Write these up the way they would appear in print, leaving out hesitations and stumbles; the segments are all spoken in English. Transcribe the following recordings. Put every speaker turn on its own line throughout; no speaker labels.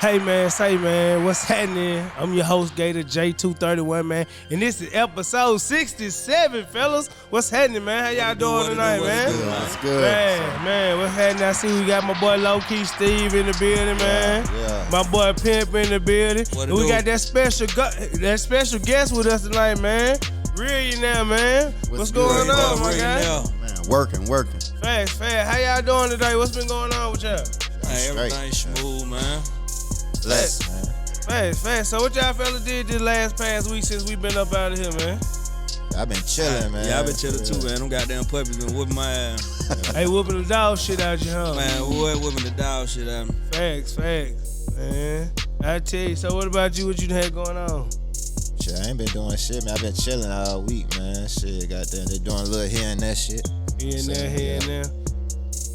Hey man, say man, what's happening? I'm your host Gator J231 man, and this is episode 67, fellas. What's happening, man? How y'all doing tonight, man?
That's good.
Man, what's happening? I see we got my boy Low Key Steve in the building, man.
Yeah.
My boy Pimp in the building. And we got that special guest with us tonight, man. Realionaire, man. What's going on, my guy?
Man, working.
Fast. How y'all doing today? What's been going on with y'all?
Hey, everything smooth, man.
Bless, man.
Fast. So what y'all fellas did this past week since we been up out of here, man?
I've been chilling, man.
Yeah, I've been chilling too, man. Them goddamn puppies been whooping my ass.
Hey, whooping the dog shit out your home.
Man, whooping the dog shit out me.
Facts, man. I tell you. So what about you? What you had going on?
Shit, I ain't been doing shit, man. I've been chilling all week, man. Shit, goddamn, they doing a little here and that shit.
Here and there.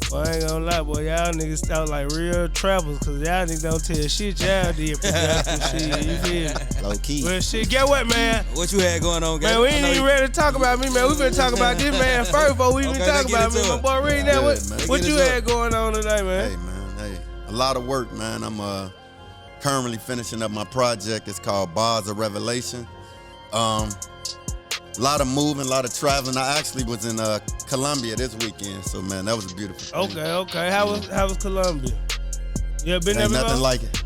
Well, I ain't gonna lie, boy. Y'all niggas sound like real travelers, cause y'all niggas don't tell shit y'all did production shit. You feel me?
Low key.
Well, shit, get what, man?
What you had going on, guys?
Man, we ain't even ready to talk about me, man. We been talking about this man first before we even talk about me. My boy, read that. What you had going on today, man?
Hey, man. A lot of work, man. I'm currently finishing up my project. It's called Bars of Revelation. A lot of moving, a lot of traveling. I actually was in Colombia this weekend, so man, that was a beautiful thing.
Okay. How was Colombia? You been there
Ain't
before?
nothing like it.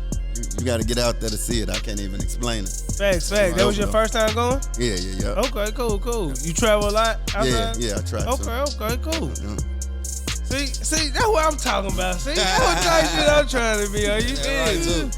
You got to get out there to see it. I can't even explain it.
Facts. That was your first time going?
Yeah.
Okay, cool. You travel a lot outside?
Yeah, I travel.
Okay, cool. See, that's what I'm talking about. See, that's what type shit I'm trying to be on. You feel me?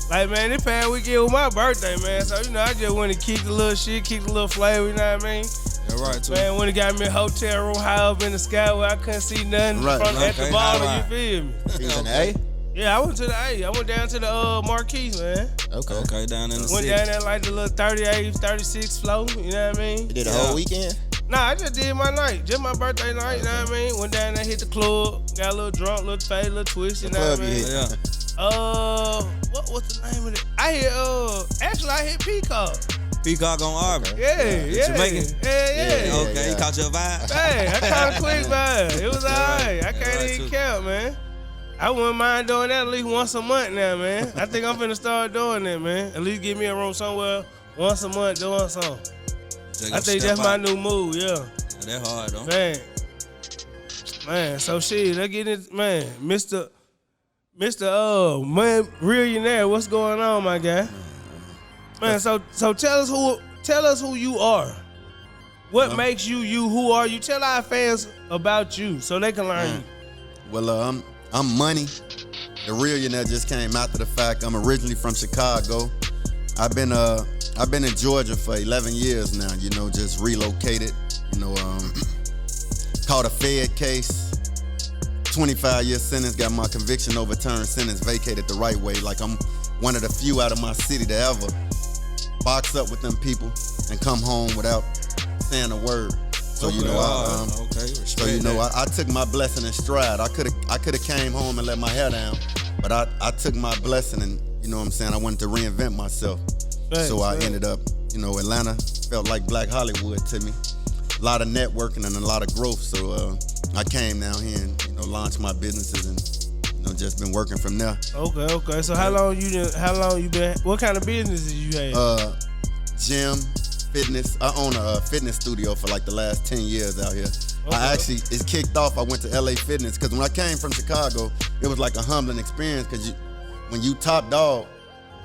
Like, man, this past weekend was my birthday, man. So, I just went to kick the little shit, kick the little flavor, you know what I mean?
Yeah, right, too.
Man, when it got me a hotel room high up in the sky where I couldn't see nothing from at the bottom, you feel me?
You was in the A?
Yeah, I went to the A. I went down to the Marquise, man.
Okay, down in the
Went down there like the little 38, 36 floor, you know what I mean?
You did a whole weekend?
Nah, I just did my night, just my birthday night, you know what I mean? Went down there, hit the club, got a little drunk, little fade, little twist, you know what I mean?
Yeah.
What's the name of it? I hit Peacock.
Peacock on Auburn.
Yeah.
Jamaican?
Yeah.
Okay, you caught your vibe?
Hey, I caught a quick vibe. It was alright. I can't even count, man. I wouldn't mind doing that at least once a month now, man. I think I'm finna start doing that, man. At least give me a room somewhere once a month doing something. I think that's my new move, yeah.
That hard, though.
Man, so shit, let's get it, man. Mr. Realionaire, what's going on, my guy? Man, so tell us who you are. What makes you you? Who are you? Tell our fans about you so they can learn you.
Well, I'm Money. The Realionaire just came after the fact. I'm originally from Chicago. I've been in Georgia for 11 years now, just relocated, caught a Fed case. 25-year sentence, got my conviction overturned, sentence vacated the right way. Like I'm one of the few out of my city to ever box up with them people and come home without saying a word. So I took my blessing in stride. I could have came home and let my hair down, but I took my blessing and I wanted to reinvent myself. So I ended up, Atlanta felt like Black Hollywood to me. A lot of networking and a lot of growth. So I came down here and launched my businesses and just been working from there.
Okay. So how long you been? What kind of businesses you had?
Gym, fitness. I own a fitness studio for like the last 10 years out here. Okay. It kicked off. I went to LA Fitness because when I came from Chicago, it was like a humbling experience because when you top dog,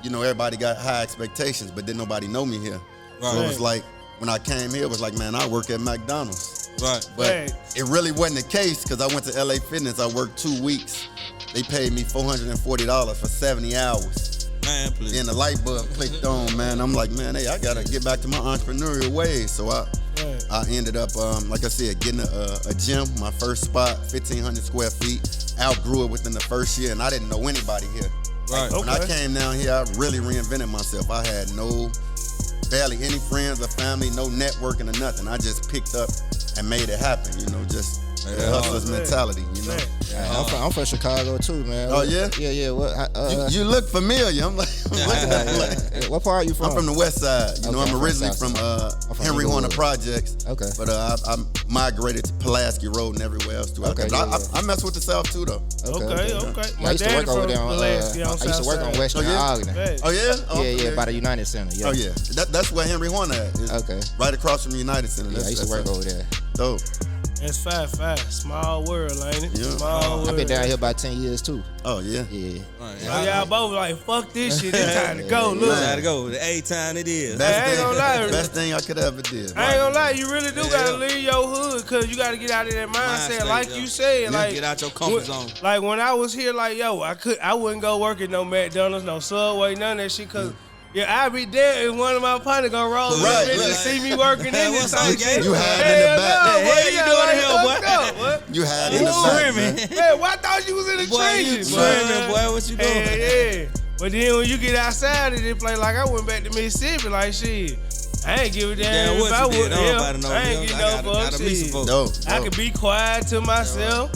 everybody got high expectations, but then nobody know me here. Right. So it was like, when I came here, it was like, man, I work at McDonald's.
Right.
But it really wasn't the case because I went to LA Fitness. I worked 2 weeks. They paid me $440 for 70 hours.
Man, please.
Then the light bulb clicked on, man. I'm like, man, hey, I got to get back to my entrepreneurial ways. So I ended up, like I said, getting a gym, my first spot, 1,500 square feet. Outgrew it within the first year, and I didn't know anybody here.
Right.
When I came down here, I really reinvented myself. I had barely any friends or family, no networking or nothing. I just picked up and made it happen, just hustler's mentality, you know.
Yeah, I'm from Chicago too, man.
Oh yeah?
Yeah. What?
You look familiar. I'm like,
What part are you from?
I'm from the West Side. You know, I'm originally from Henry Horner Projects.
Okay.
But I migrated to Pulaski Road and everywhere else throughout there. But I mess with the South too, though.
Okay.
I used to work over there I used to work on Western Ogden.
Oh yeah?
Yeah, by the United Center. Yeah.
Oh yeah. That's where Henry Horner is.
Okay.
Right across from the United Center.
Yeah, I used to work over there.
Dope.
That's 5'5". Small world, ain't it?
Yeah.
Small world.
I've been down here about 10 years too.
Oh yeah.
Yeah.
So y'all both like, fuck this shit. It's time to go. Look.
Time to go. The A time it is.
I ain't gonna lie.
Best thing I could ever did.
I ain't gonna lie, you really do gotta leave your hood, cause you gotta get out of that mindset. Like you said, like
get out your comfort zone.
Like when I was here, like yo, I wouldn't go work at no McDonald's, no Subway, none of that shit, cause I'd be there if one of my partners gonna roll up and see me working in this type shit.
You hide in the back.
Hey, you doing here, boy?
You hide in the back, man.
Man, I thought you was in the trenches,
boy. What you doing?
Yeah. But then when you get outside of this place, like I went back to Mississippi, like shit. I ain't give a damn if I would. I ain't get no fuck shit.
No.
I could be quiet to myself.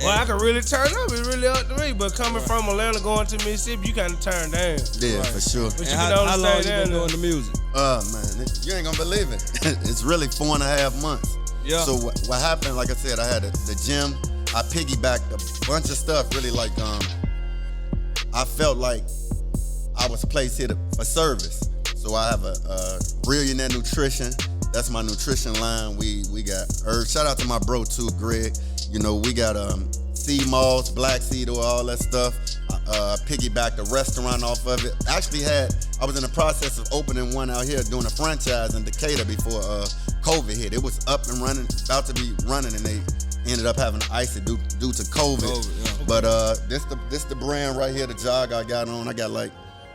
Well, I could really turn up. It's really up to me. But coming from Atlanta going to Mississippi, you kind of turn down.
Yeah, for sure.
But you
how long you been doing the music?
Man, you ain't gonna believe it. It's really 4.5 months. Yeah. So what happened? Like I said, I had the gym. I piggybacked a bunch of stuff. Really, like I felt like I was placed here for service. So I have a Realionaire Nutrition. That's my nutrition line. We got herbs. Shout out to my bro too, Greg. You know, we got sea moss, black seed oil, all that stuff. Piggybacked a restaurant off of it. Actually I was in the process of opening one out here, doing a franchise in Decatur before COVID hit. It was up and running, about to be running, and they ended up having to ice it due to COVID. But this the brand right here, the jog I got on. I got like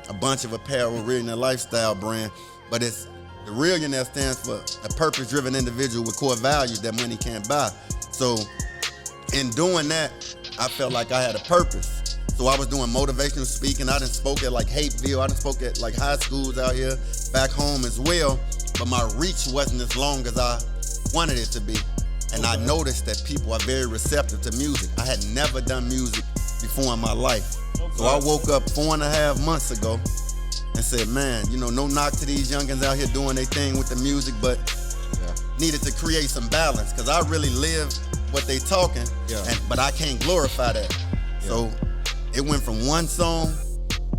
a bunch of apparel, Realionaire lifestyle brand, but the Realionaire stands for a purpose-driven individual with core values that money can't buy. So in doing that, I felt like I had a purpose. So I was doing motivational speaking. I done spoke at like Hapeville. I done spoke at like high schools out here, back home as well. But my reach wasn't as long as I wanted it to be. And I noticed that people are very receptive to music. I had never done music before in my life. So I woke up 4.5 months ago and said, man, you know, no knock to these youngins out here doing their thing with the music, but needed to create some balance, because I really live what they talking, but I can't glorify that. So it went from one song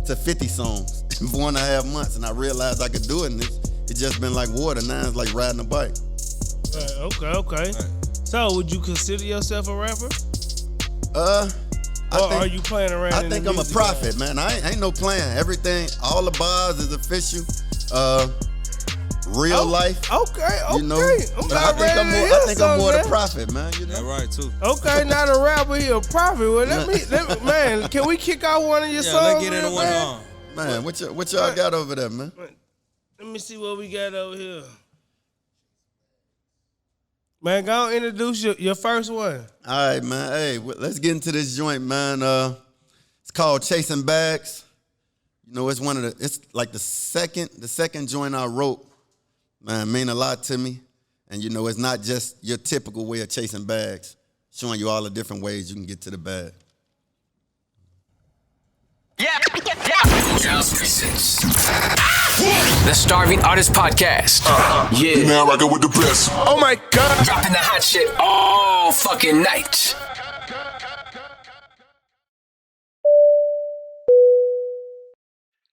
to 50 songs in 4.5 months, and I realized I could do it, and it's just been like water. Now it's like riding a bike.
Okay. So would you consider yourself a rapper? Are you playing around?
I think I'm a prophet, man. I ain't no playing. Everything, all the bars is official. Real life.
Okay.
You know, I think I'm more the prophet, man. You know?
That right too.
Okay, not a rapper, he a prophet. Well, let me, man. Can we kick out one of your songs?
Let's get into one song.
Man, what y'all got over there, man?
Let me see what we got over here. Man, go on, introduce your first one.
All right, man. Hey, let's get into this joint, man. It's called Chasing Bags. You know, it's like the second joint I wrote. Man, mean a lot to me. And you know, it's not just your typical way of chasing bags, showing you all the different ways you can get to the bag.
The Starving Artist Podcast.
You now rocking with the best.
Oh my God.
Dropping the hot shit all fucking night.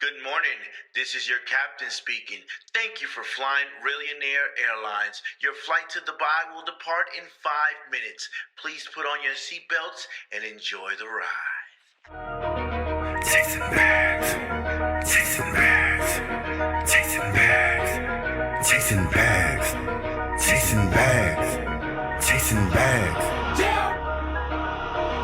Good morning. This is your captain speaking. Thank you for flying Realionaire Airlines. Your flight to Dubai will depart in 5 minutes. Please put on your seatbelts and enjoy the ride.
Chasing bags, chasing bags, chasing bags, chasing bags, chasing bags, chasing bags.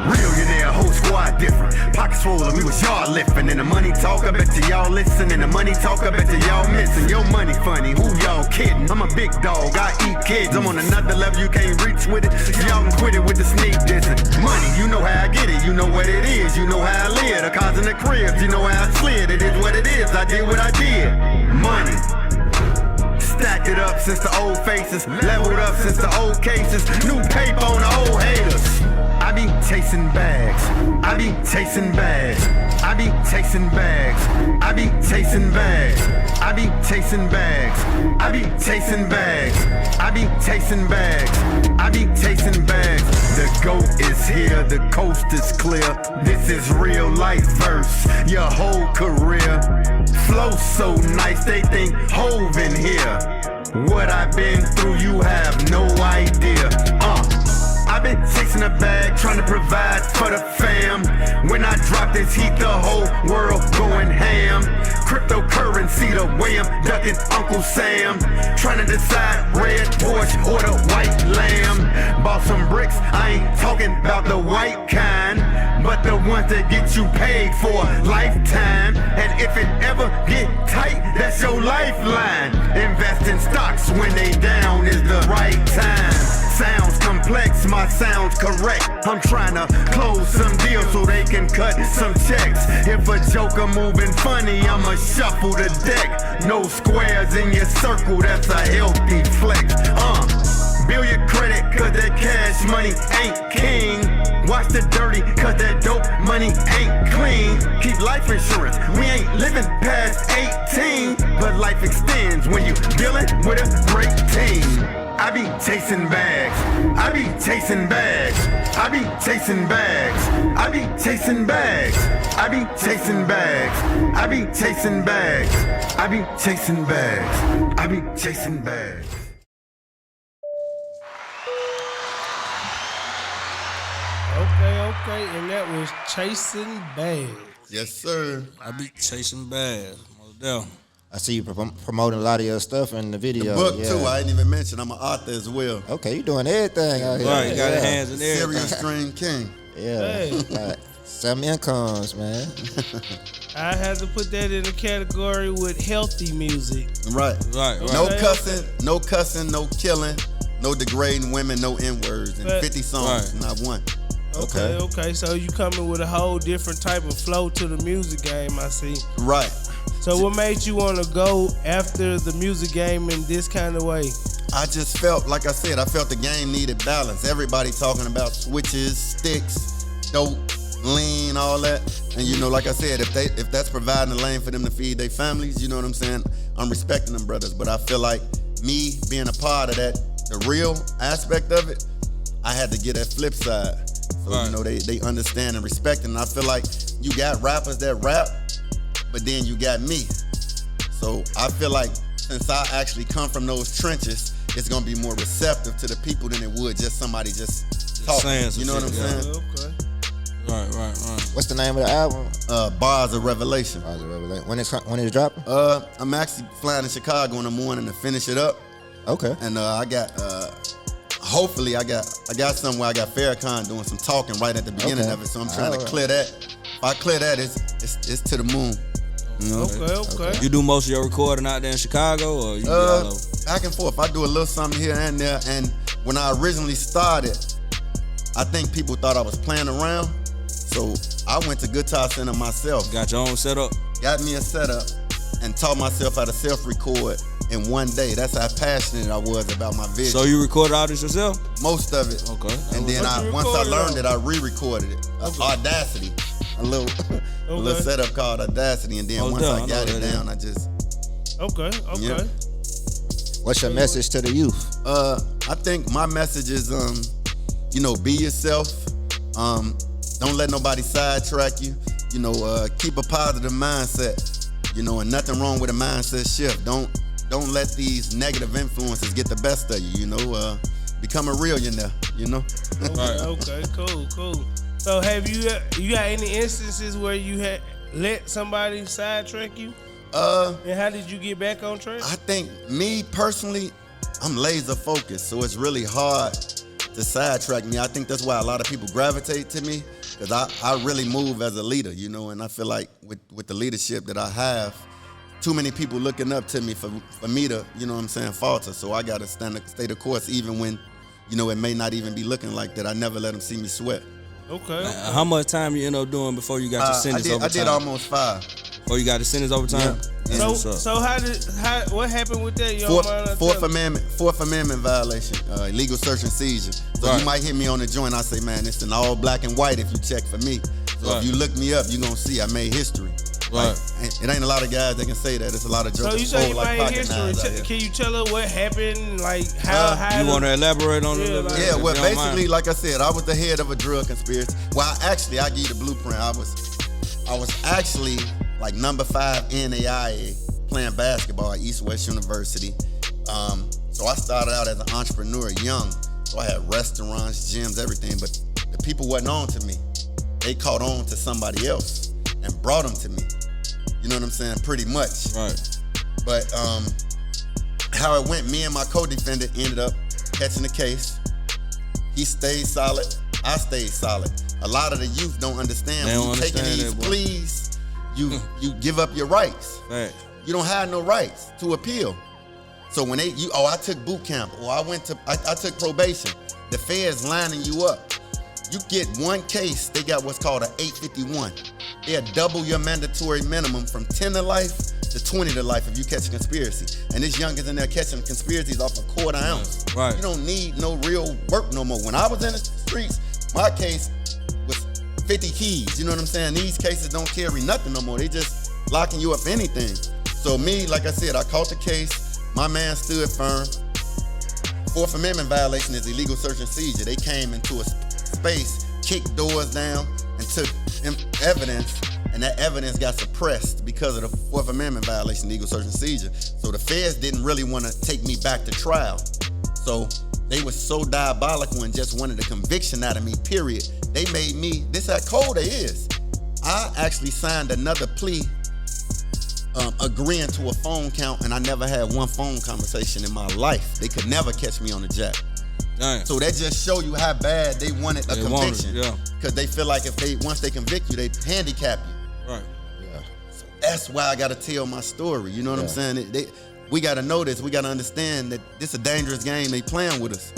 Realionaire, whole squad different. Pockets full and we was yard lifting. And the money talk, I bet to y'all listen. And the money talk, I bet to y'all missing. Your money funny, who y'all kidding? I'm a big dog, I eat kids. I'm on another level, you can't reach with it. Y'all can quit it with the sneak dissing. Money, you know how I get it, you know what it is. You know how I live, the cars in the cribs. You know how I slid, it is what it is. I did what I did. Money. Stacked it up since the old faces, leveled up since the old cases, new paper on the old haters. I be chasing bags, I be chasing bags, I be chasing bags, I be chasing bags, I be chasing bags, I be chasing bags, I be chasing bags, I be chasing bags. The GOAT is here, the coast is clear. This is real life verse, your whole career. Flow so nice, they think Hove in here. What I've been through, you have no idea. I've been chasing a bag, trying to provide for the fam. When I drop this heat, the whole world going ham. Cryptocurrency, the way I'm ducking Uncle Sam. Trying to decide red Porsche or the white lamb. Bought some bricks, I ain't talking about the white kind, but the ones that get you paid for a lifetime. And if it ever get tight, that's your lifeline. Invest in stocks when they down is the right time. Sounds complex, my sound's correct. I'm trying to close some deals so they can cut some checks. If a joker moving funny, I'ma shuffle the deck. No squares in your circle, that's a healthy flex. Build your credit, cause that cash money ain't king. Watch the dirty, cause that dope money ain't clean. Keep life insurance, we ain't living past 18. But life extends when you dealing with a great team. I be chasing bags, I be chasing bags, I be chasing bags, I be chasing bags, I be chasing bags, I be chasing bags, I be chasing bags, I be chasing bags.
Okay, and that was Chasing Bags.
Yes, sir.
I be chasing bags. Most definitely.
I see you promoting a lot of your stuff in the video.
The book, too, I ain't even mentioned. I'm an author as well.
Okay, you doing everything out here.
Right, you got your hands in there.
Serious Stream King.
Yeah.
Hey.
Got some incomes, man.
I had to put that in the category with healthy music.
Right.
Right.
No
Okay,
cussing, no killing, no degrading women, no N-words. And 50 songs, not one.
Okay. So you coming with a whole different type of flow to the music game, I see.
Right.
So what made you want to go after the music game in this kind of way?
I just felt, like I said, I felt the game needed balance. Everybody talking about switches, sticks, dope, lean, all that. And you know, like I said, if that's providing a lane for them to feed their families, you know what I'm saying? I'm respecting them brothers, but I feel like me being a part of that, the real aspect of it, I had to get that flip side. So,
right.
You know, they understand and respect it. And I feel like you got rappers that rap, but then you got me. So I feel like since I actually come from those trenches, it's gonna be more receptive to the people than it would just somebody just talking. You know what I'm saying?
Okay.
Right.
What's the name of the album?
Bars of Revelation.
Bars of Revelation. When it's dropping?
I'm actually flying to Chicago in the morning to finish it up.
Okay.
And I got hopefully I got somewhere. I got Farrakhan doing some talking right at the beginning of it. So I'm trying to clear that. If I clear that, it's to the moon. You know?
Okay.
You do most of your recording out there in Chicago, or you be all over?
Back and forth. I do a little something here and there. And when I originally started, I think people thought I was playing around. So I went to Guitar Center myself.
Got your own setup?
Got me a setup and taught myself how to self-record in one day. That's how passionate I was about my vision.
So you recorded all this yourself?
Most of it.
Okay.
And then once I learned it, I re-recorded it. Audacity. A little setup called Audacity. And then once I got it down, I just...
Okay.
Yeah.
What's your message to the youth?
I think my message is, be yourself. Don't let nobody sidetrack you. Keep a positive mindset. And nothing wrong with a mindset shift. Don't let these negative influences get the best of you. Become a realionaire.
Okay, cool. So have you got any instances where you had let somebody sidetrack you? And how did you get back on track?
I think me personally, I'm laser focused, so it's really hard to sidetrack me. I think that's why a lot of people gravitate to me, because I really move as a leader, and I feel like with the leadership that I have, too many people looking up to me for me to, falter. So I gotta stay the course even when, it may not even be looking like that. I never let them see me sweat.
Okay.
How much time you end up doing before you got your sentence over time?
I did almost 5.
Oh, you got the sentence over time?
Yeah.
So what happened with that?
Fourth Amendment violation, illegal search and seizure. So you might hit me on the joint. I say, man, it's in all black and white if you check for me. So if you look me up, you gonna see I made history. Right. It ain't a lot of guys that can say that. It's a lot of jokers.
So you say you made history. Can you tell us what happened? Like how
you want to elaborate on it?
Yeah, well, basically, like I said, I was the head of a drug conspiracy. Well, I give you the blueprint. I was actually like number 5 NAIA playing basketball at East West University. So I started out as an entrepreneur young. So I had restaurants, gyms, everything. But the people wasn't on to me. They caught on to somebody else and brought them to me. You know what I'm saying? Pretty much.
Right.
But how it went, me and my co-defendant ended up catching the case. He stayed solid. I stayed solid. A lot of the youth don't understand. When you taking these pleas, you give up your rights.
Right.
You don't have no rights to appeal. So when I took boot camp, or I took probation. The feds lining you up. You get one case, they got what's called an 851. They'll double your mandatory minimum from 10 to life to 20 to life if you catch a conspiracy. And this youngins in there catching conspiracies off a quarter ounce.
Right.
You don't need no real work no more. When I was in the streets, my case was 50 keys. You know what I'm saying? These cases don't carry nothing no more. They just locking you up for anything. So me, like I said, I caught the case. My man stood firm. Fourth Amendment violation is illegal search and seizure. They came into a space, kicked doors down, and took evidence, and that evidence got suppressed because of the Fourth Amendment violation, illegal search and seizure. So the feds didn't really want to take me back to trial. So they were so diabolical and just wanted a conviction out of me, period. They made me, this how cold they is. I actually signed another plea agreeing to a phone count, and I never had one phone conversation in my life. They could never catch me on the jack.
Dang.
So that just show you how bad they wanted a conviction. Because they feel like once they convict you, they handicap you.
Right.
Yeah. So that's why I gotta tell my story. You know what I'm saying? We gotta know this. We gotta understand that this is a dangerous game they playing with us.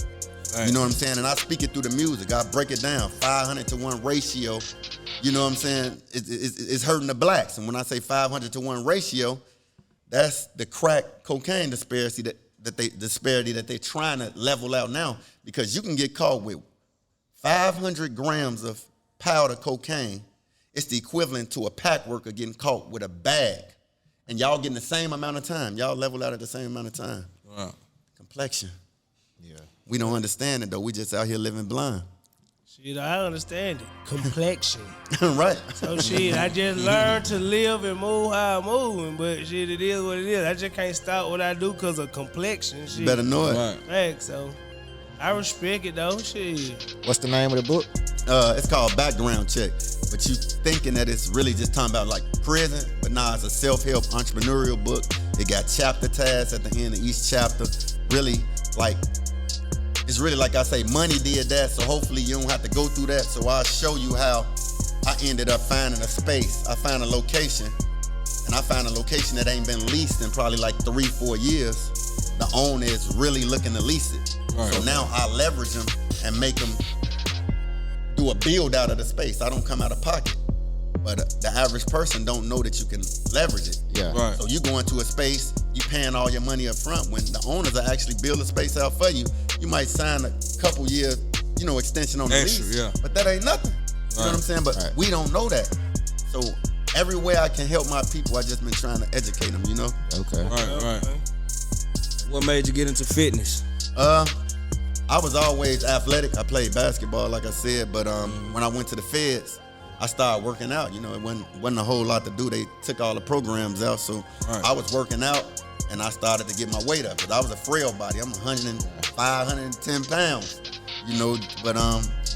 Right. You know what I'm saying? And I speak it through the music. I break it down, 500 to 1 ratio. You know what I'm saying? It's hurting the blacks. And when I say 500 to 1 ratio, that's the crack cocaine disparity that they're trying to level out now, because you can get caught with 500 grams of powder cocaine. It's the equivalent to a pack worker getting caught with a bag. And y'all getting the same amount of time. Y'all level out at the same amount of time.
Wow.
Complexion. Yeah. We don't understand it, though. We just out here living blind.
Shit, I understand it. Complexion.
Right.
So shit, I just learned to live and move how I'm moving, but shit, it is what it is. I just can't stop what I do because of complexion. Shit.
You better know it.
Right.
Thanks, so I respect it though. Shit.
What's the name of the book?
It's called Background Check. But you thinking that it's really just talking about like prison, but nah, it's a self-help entrepreneurial book. It got chapter tags at the end of each chapter. Really, like, it's really like I say, money did that, so hopefully you don't have to go through that. So I'll show you how I ended up finding a space. I found a location, and I found a location that ain't been leased in probably like 3-4 years. The owner is really looking to lease it. Right. So now I leverage them and make them do a build out of the space. I don't come out of pocket. But the average person don't know that you can leverage it.
Yeah.
Right.
So you go into a space, you paying all your money up front. When the owners are actually build a space out for you, you might sign a couple years, extension on the
extra,
lease.
yeah.
But that ain't nothing. You know what I'm saying? But we don't know that. So every way I can help my people, I just been trying to educate them,
Okay.
Right. What made you get into fitness?
I was always athletic. I played basketball, like I said, but when I went to the feds, I started working out. It wasn't a whole lot to do. They took all the programs out, so I was working out, and I started to get my weight up, because I was a frail body. I'm 105, 110 pounds, but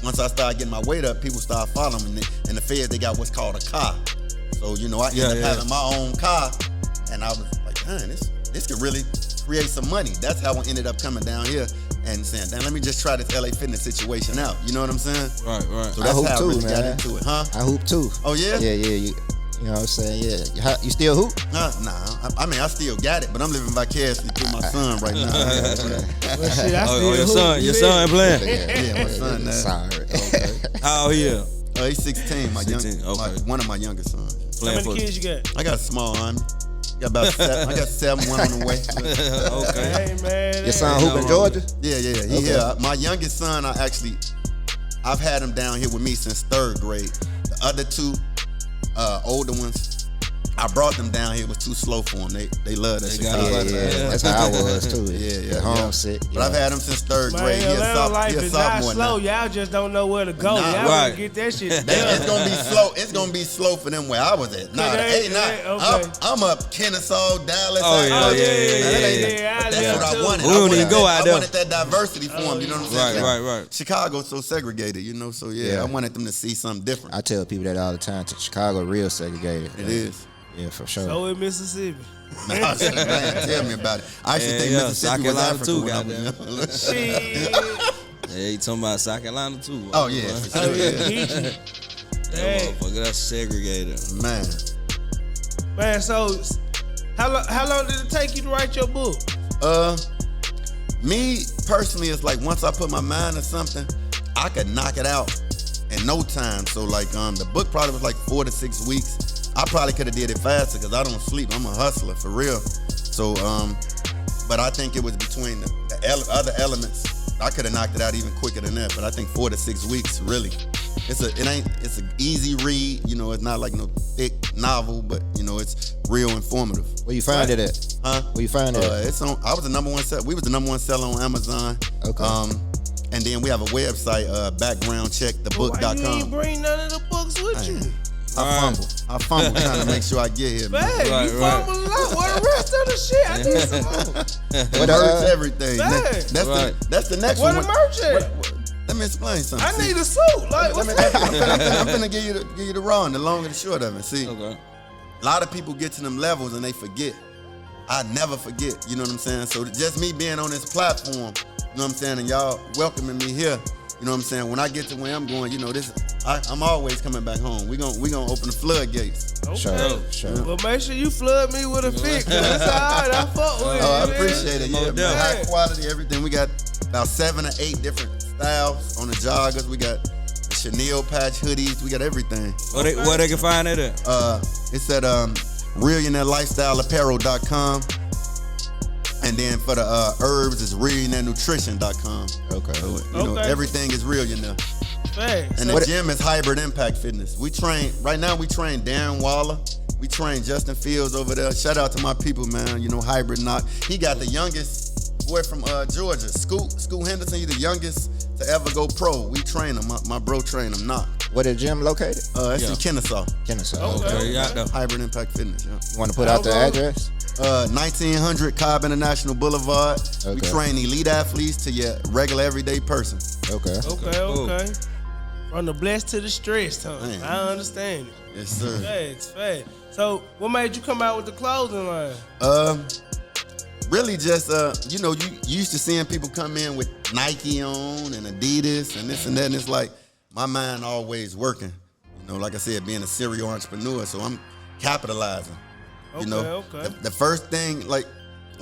once I started getting my weight up, people started following me, and the feds, they got what's called a car. So, I ended up having my own car, and I was like, man, this could really create some money. That's how I ended up coming down here and saying, damn, let me just try this LA Fitness situation out. You know what I'm saying?
Right.
So that's how I really got into it, huh?
I hoop too.
Oh, yeah?
Yeah. You know what I'm saying? Yeah. You still hoop?
Nah. I still got it, but I'm living vicariously through my son right now.
Well, shit, I still
your son playing?
Yeah, my son now.
Sorry.
Okay. How old he is?
He's 16,
16, okay.
one of my youngest sons.
How many kids you got?
I got a small army. Got about 7. I got 7, 1 on the way.
Okay.
Hey man,
Your son hoop in Georgia?
Yeah. He here. My youngest son, I've had him down here with me since 3rd grade. The other 2 older ones, I brought them down here. It was too slow for them. They love that shit.
Yeah. That's how I was too.
Yeah.
Homesick.
But I've had him since 3rd
man,
grade.
Atlanta life is not
sophomore
slow.
now.
Y'all just don't know where to go.
Nah,
Y'all
right.
gonna get that shit done.
It's gonna be slow. It's gonna be slow for them where I was at.
Okay.
I'm up Kennesaw, Dallas.
Oh, yeah.
Yeah,
That's what I wanted.
We don't even go out
I
there.
wanted that diversity for them. You know what I'm saying?
Right.
Chicago's so segregated, you know. So yeah, I wanted them to see something different.
I tell people that all the time. Chicago real segregated.
It is.
Yeah, for sure.
So in Mississippi.
Man, tell me about it. I actually think Mississippi was
South
Africa
Carolina
when I
too,
was
goddamn.
young.
Yeah, you talking about South Carolina too.
Oh yeah, for sure, yeah.
That
Hey.
motherfucker, that's segregated.
Man.
So how long did it take you to write your book?
Me personally, it's like once I put my mind to something, I could knock it out in no time. So like the book probably was like 4 to 6 weeks. I probably could have did it faster because I don't sleep. I'm a hustler for real. So but I think it was between the other elements. I could have knocked it out even quicker than that. But I think 4 to 6 weeks really. It's an easy read. You know, it's not like no thick novel, but you know, it's real informative.
Where you find it at?
Huh?
Where you find it at?
It's on. I was the number one seller. We was the number one seller on Amazon.
Okay.
And then we have a website, backgroundcheckthebook.com.
Why you ain't bring none of the books with you?
I fumble trying to make sure I get here. Man.
Man, you fumble a lot. What the rest of the shit? I need some more.
Merch, everything.
Man.
That's the next
What
one.
the merch at?
Let me explain something.
I need a suit. Like, what's that?
I'm gonna give you the raw and the long and the short of it. See,
Okay.
a lot of people get to them levels and they forget. I never forget. You know what I'm saying? So just me being on this platform, you know what I'm saying, and y'all welcoming me here. You know what I'm saying? When I get to where I'm going, you know, I'm always coming back home. We gonna open the floodgates.
Okay.
Sure.
Well, make sure you flood me with a fit, cause that's all right. I fuck with it.
Oh, I
man.
appreciate it. Yeah,
definitely.
high quality, everything. We got about 7 or 8 different styles on the joggers. We got the chenille patch hoodies. We got everything.
Where they can find it at?
It's at Realionairelifestyleapparel.com. And then for the herbs, it's RealionairNutrition.com.
Okay.
You know, everything is Realionaire.
Facts.
And the gym is Hybrid Impact Fitness. We train Darren Waller. We train Justin Fields over there. Shout out to my people, man. You know, Hybrid Knock. He got the youngest boy from Georgia, Scoot Henderson. He's the youngest to ever go pro. We train him. My bro train him. Knock.
Where the gym located?
It's in Kennesaw.
Kennesaw.
Okay, you out there.
Hybrid Impact Fitness. Yeah.
You want to put out the address?
1900 Cobb International Boulevard. We
Okay.
train elite athletes to your regular everyday person.
Okay.
Okay. From the blessed to the stressed, huh?
Man.
I understand it.
Yes, sir.
Facts. So, what made you come out with the clothing line?
Really just, you know, you used to seeing people come in with Nike on and Adidas and this and that, and it's like, my mind always working. You know, like I said, being a serial entrepreneur, so I'm capitalizing. You know, the first thing, like,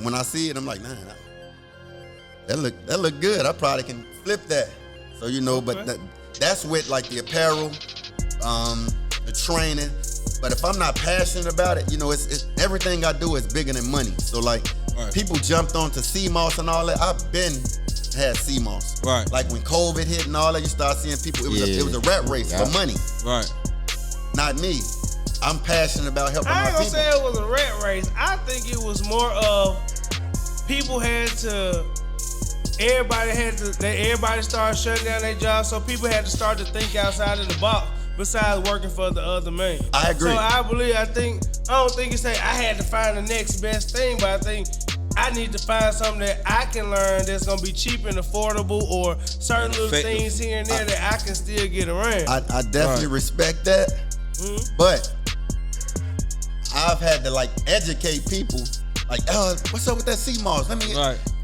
when I see it, I'm like, man, that look good. I probably can flip that. So, you know, but that's with, like, the apparel, the training. But if I'm not passionate about it, you know, it's everything I do is bigger than money. So, like, people jumped onto CMOS and all that. I've been had CMOS.
Right.
Like, when COVID hit and all that, you start seeing people, it was a rat race for money.
Right.
Not me. I'm passionate about helping my
I ain't
people.
gonna say it was a rat race. I think it was more of people everybody started shutting down their jobs, so people had to start to think outside of the box besides working for the other man.
I agree.
So I don't think it's say I had to find the next best thing, but I think I need to find something that I can learn that's gonna be cheap and affordable, or certain little things here and there that I can still get around.
I definitely respect that, but I've had to like educate people, like, what's up with that CMOS? Let me.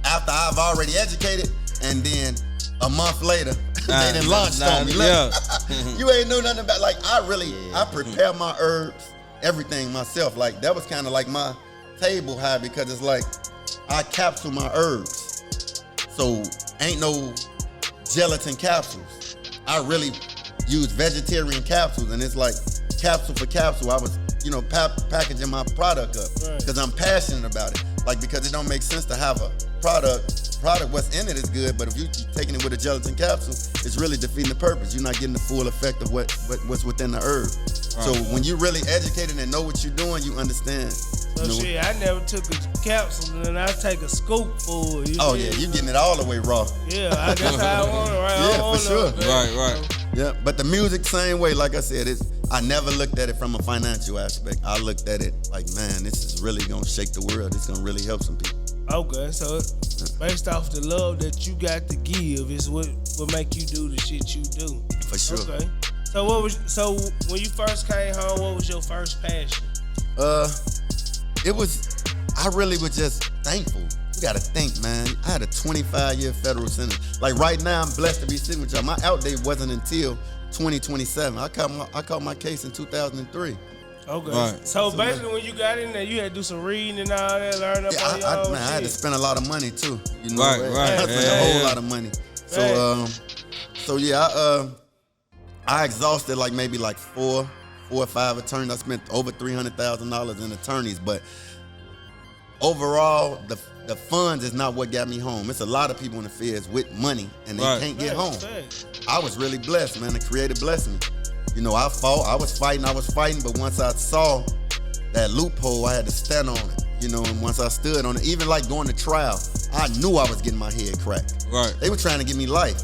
After I've already educated, and then a month later, they done launched on me. You ain't know nothing about. Like, I prepare my herbs, everything myself. Like, that was kind of like my table high, because it's like I capsule my herbs, so ain't no gelatin capsules. I really use vegetarian capsules, and it's like capsule for capsule. I was packaging my product up because I'm passionate about it. Like, because it don't make sense to have a product what's in it is good, but if you taking it with a gelatin capsule, it's really defeating the purpose. You're not getting the full effect of what's within the herb. Right. So when you really educated and know what you're doing, you understand.
So shit, I never took a capsule and I take a scoop for it.
You getting it all the way raw.
Yeah, that's how I want it, right?
Yeah, for sure.
Right.
Yeah, but the music same way. Like I said, I never looked at it from a financial aspect. I looked at it like, man, this is really gonna shake the world. It's gonna really help some people.
Okay, so based off the love that you got to give is what make you do the shit you do.
For sure.
Okay. So when you first came home, what was your first passion?
I really was just thankful. You gotta think, man. I had a 25-year federal sentence. Like right now, I'm blessed to be sitting with y'all. My out date wasn't until 2027. I caught my case in 2003.
Okay.
Right.
So basically, when you got in there, you had to do some reading and all that, learn up on your own shit.
I had to spend a lot of money too.
Right.
I spent a whole lot of money. So I exhausted maybe 4 or 5 attorneys. I spent over $300,000 in attorneys, but overall, the funds is not what got me home. It's a lot of people in the feds with money and they can't get home. I was really blessed, man. The Creator blessed me. I fought, I was fighting, but once I saw that loophole, I had to stand on it. And once I stood on it, even like going to trial, I knew I was getting my head cracked.
Right.
They were trying to give me life.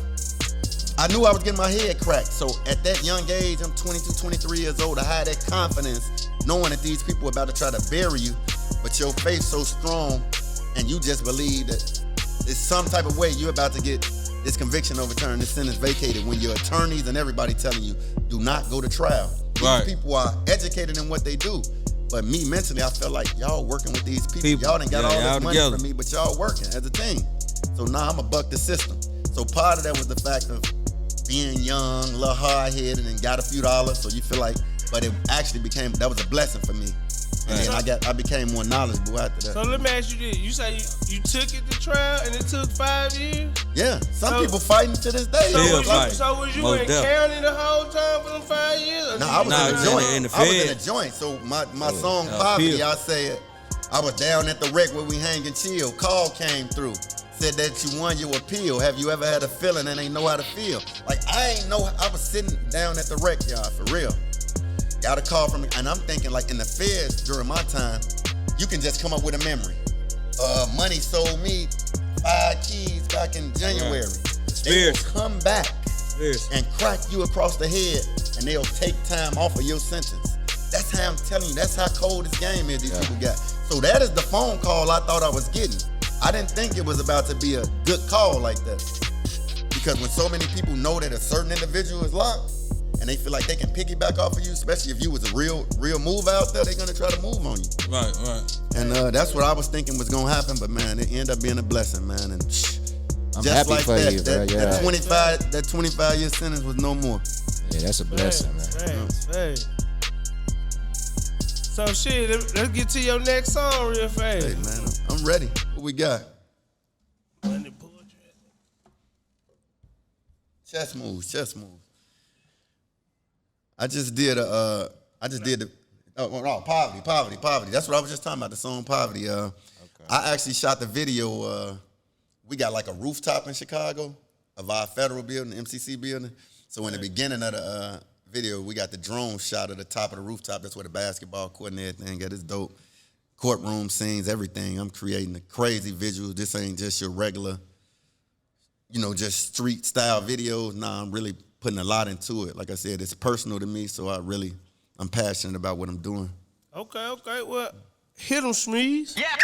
I knew I was getting my head cracked. So at that young age, I'm 22, 23 years old, I had that confidence, knowing that these people were about to try to bury you, but your faith so strong, and you just believe that it's some type of way you're about to get this conviction overturned, this sentence vacated, when your attorneys and everybody telling you, do not go to trial.
Right.
These people are educated in what they do. But me mentally, I felt like y'all working with these people. Y'all done got all this money from me, but y'all working as a team. So now I'm going to buck the system. So part of that was the fact of being young, a little hard-headed, and got a few dollars. So you feel like, but it actually that was a blessing for me. And then I became more knowledgeable after that.
So let me ask you this. You say you took it to trial and it took 5 years?
Yeah. Some people fighting to this day.
So was you in county the whole time for them 5 years?
No, I was in a joint. I was in a joint. So my song Poverty, I said, I was down at the wreck where we hang and chill. Call came through. Said that you won your appeal. Have you ever had a feeling and ain't know how to feel? Like, I was sitting down at the wreck, y'all, for real. Got a call from me, and I'm thinking like in the feds during my time, you can just come up with a memory. Money sold me 5 keys back in January. They will come back and crack you across the head, and they'll take time off of your sentence. That's how I'm telling you. That's how cold this game is. These people got. So that is the phone call I thought I was getting. I didn't think it was about to be a good call like that, because when so many people know that a certain individual is locked, and they feel like they can piggyback off of you, especially if you was a real move out there, they're gonna try to move on you.
Right.
And that's what I was thinking was gonna happen, but man, it ended up being a blessing, man. And
I'm
just
happy
like
for
that,
you, bro.
that 25 year sentence was no more.
Yeah, that's a blessing, man.
So shit, let's get to your next song real fast.
Hey man, I'm ready. What we got? Chess moves. I just did Poverty. That's what I was just talking about, the song Poverty. I actually shot the video. We got like a rooftop in Chicago of our federal building, the MCC building. So in the beginning of the video, we got the drone shot of the top of the rooftop. That's where the basketball court and everything got. It's dope. Courtroom scenes, everything. I'm creating a crazy visual. This ain't just your regular, just street style videos. Nah, I'm really putting a lot into it. Like I said, it's personal to me, so I'm passionate about what I'm doing.
Okay. Well, hit them, Smeeze.
Yeah.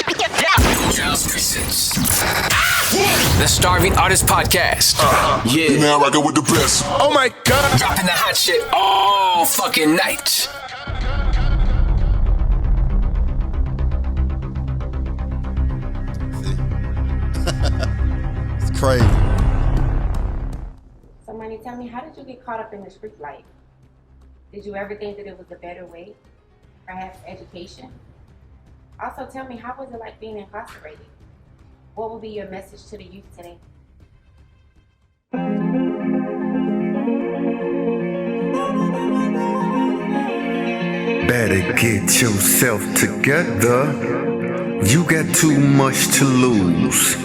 The Starving Artist Podcast. Yeah.
You're now rocking with the best.
Oh my God. Dropping the hot shit all fucking night.
It's crazy.
Somebody tell me, how did you get caught up in the street life? Did you ever think that it was a better way? Perhaps education? Also, tell me, how was it like being incarcerated? What will be your message to the youth today?
Better get yourself together. You got too much to lose.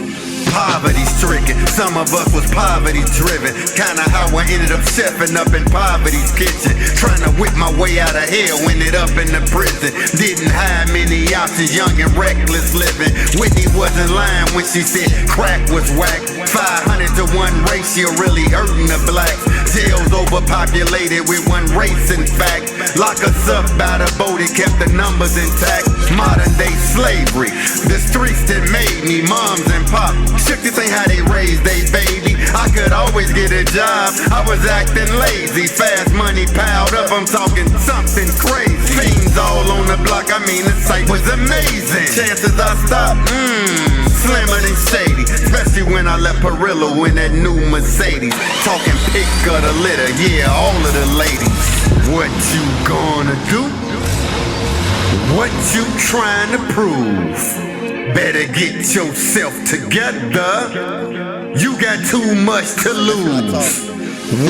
Poverty stricken, some of us was poverty driven. Kinda how I ended up chefing up in poverty's kitchen. Trying to whip my way out of hell, ended up in the prison. Didn't have many options, young and reckless living. Whitney wasn't lying when she said crack was whack. 500 to 1 ratio really hurting the blacks. Jails overpopulated with one race in fact. Lock us up by the boat, it kept the numbers intact. Modern day slavery, the streets that made me moms and pop. Shook, this ain't how they raised they baby. I could always get a job, I was acting lazy. Fast money piled up, I'm talking something crazy. Fiends all on the block, I mean the sight was amazing. Chances I stopped, slimmer than shady. Especially when I left Perillo in that new Mercedes. Talking pick of the litter, yeah, all of the ladies. What you gonna do? What you trying to prove? Better get yourself together. You got too much to lose.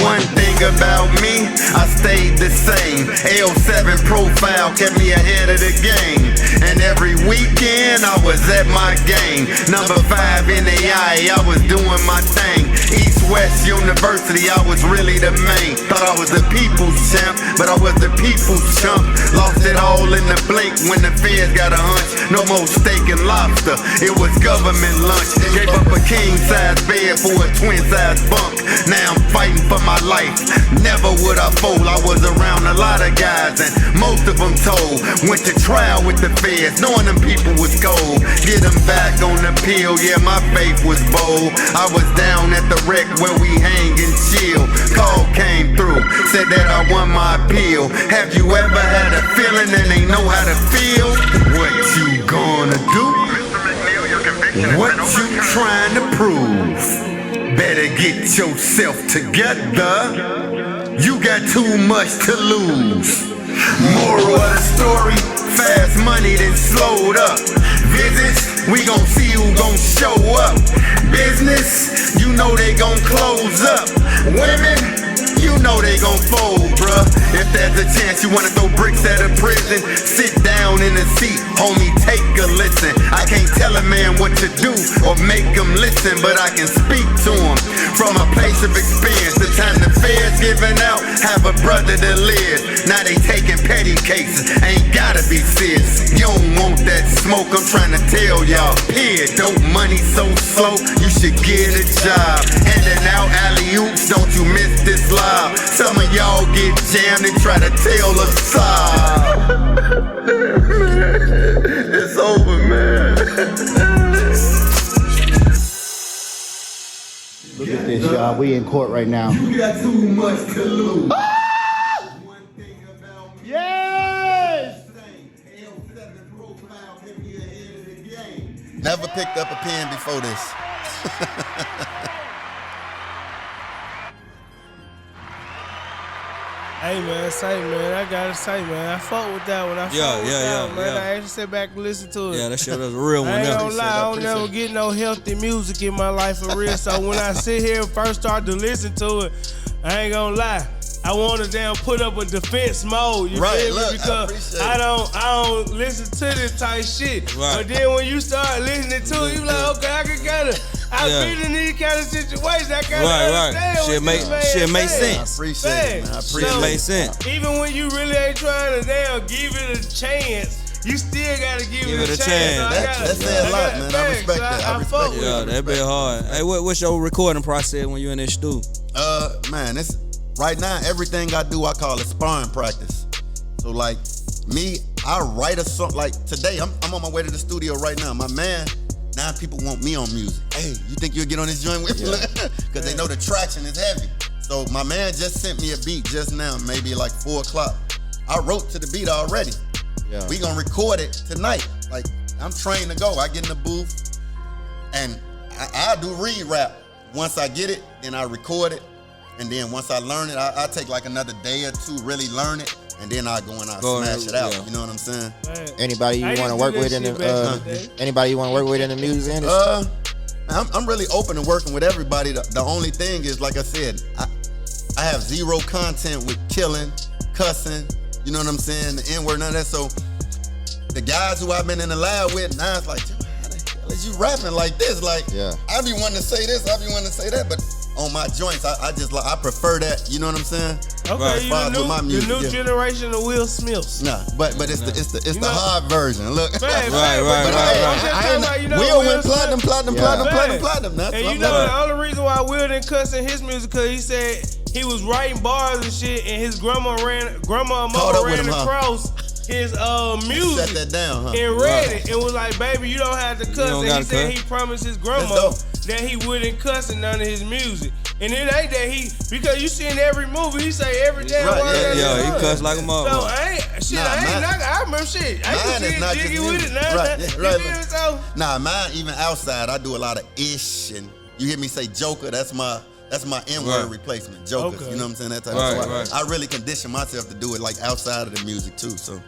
One thing about me, I stayed the same. L7 profile kept me ahead of the game. And every weekend I was at my game. Number 5 in the I was doing my thing. East-West University, I was really the main. Thought I was the people's champ, but I was the people's chump. Lost it all in the blink when the feds got a hunch. No more steak and lobster, it was government lunch. Gave up a king-size bed for a twin-size bunk. Now I'm fighting for my life. Never would I fold. I was around a lot of guys and most of them told. Went to trial with the feds, knowing them people was cold. Get them back on the pill, yeah, my faith was bold. I was down at the wreck where we hang and chill. Call came through, said that I won my appeal. Have you ever had a feeling and they know how to feel? What you gonna do? What you trying to prove? Better get yourself together. You got too much to lose. Moral of the story, fast money then slowed up. Visits, we gon' see who gon' show up. Business, you know they gon' close up. Women, you know they gon' fold, bruh. If there's a chance you wanna throw bricks at a prison, sit down in the seat, homie, take a listen. I can't tell a man what to do or make him listen, but I can speak to him from a place of experience. The time the feds giving out, have a brother that live. Now they taking petty cases, ain't gotta be serious. You don't want that smoke, I'm trying to tell y'all. Here, dope money so slow, you should get a job. Handing out alley-oops, don't you miss this live. Some of y'all get jammed and try to tell a sob. It's over, man.
Look at this, y'all. We in court right now.
You got too much to lose.
Yes!
Never picked up a pen before this.
Hey man, I gotta say man, I fuck with that one. I fuck with that one, man. I actually sit back and listen to it.
Yeah, that shit was a real one.
I ain't
Now.
gonna lie, I don't never get no healthy music in my life for real. So when I sit here and first start to listen to it, I ain't gonna lie, I want to damn put up a defense mode. You feel me? Because I don't listen to this type shit.
Right.
But then when you start listening to it, you like, okay, I can kinda. I've been in these kind of situations. I kind of understand
Shit make sense.
I appreciate it, man. I appreciate
it. Make sense.
Even when you really ain't trying to damn give it a chance, you still gotta give it a chance.
That says a lot, man. I respect that. I respect it.
Yeah, that be hard. Hey, what's your recording process when you in this stew?
Man, it's right now everything I do I call it sparring practice. So like me, I write a song. Like today, I'm on my way to the studio right now. My man. Now people want me on music. Hey, you think you'll get on this joint with me? Because they know the traction is heavy. So my man just sent me a beat just now, maybe like 4 o'clock. I wrote to the beat already. Yeah. We gonna record it tonight. Like, I'm trained to go. I get in the booth and I do read rap. Once I get it, then I record it. And then once I learn it, I take like another day or 2, really learn it. And then I go and I smash it out. You know what I'm saying?
Anybody you want to work with in the anybody you want to work with in the music industry?
I'm really open to working with everybody. The only thing is, like I said, I have zero content with killing, cussing, You know what I'm saying? The N-word, none of that. So the guys who I've been in the lab with, now it's like, how the hell is you rapping like this? Like, I be wanting to say this, I be wanting to say that, but on my joints, I prefer that. You know what I'm saying?
Okay,
the
new generation of Will Smiths.
Nah, but it's the hard version. Look,
right.
Will went platinum. Now,
and you know the only reason why Will didn't cuss in his music because he said he was writing bars and shit, and his grandma and mama ran across his music.
Set that down, huh?
And read it and was like, "Baby, you don't have to cuss." And he said he promised his grandma that he wouldn't cuss in none of his music. And it ain't that because you see in every movie, he say every damn word.
Yeah, he cuss like a motherfucker.
So I remember shit. I
mine is not
jiggy
just
with it now.
Right.
So,
mine even outside, I do a lot of ish, and you hear me say Joker. That's my N-word replacement, Jokers. You know what I'm saying? That type of stuff. I really condition myself to do it like outside of the music too. So.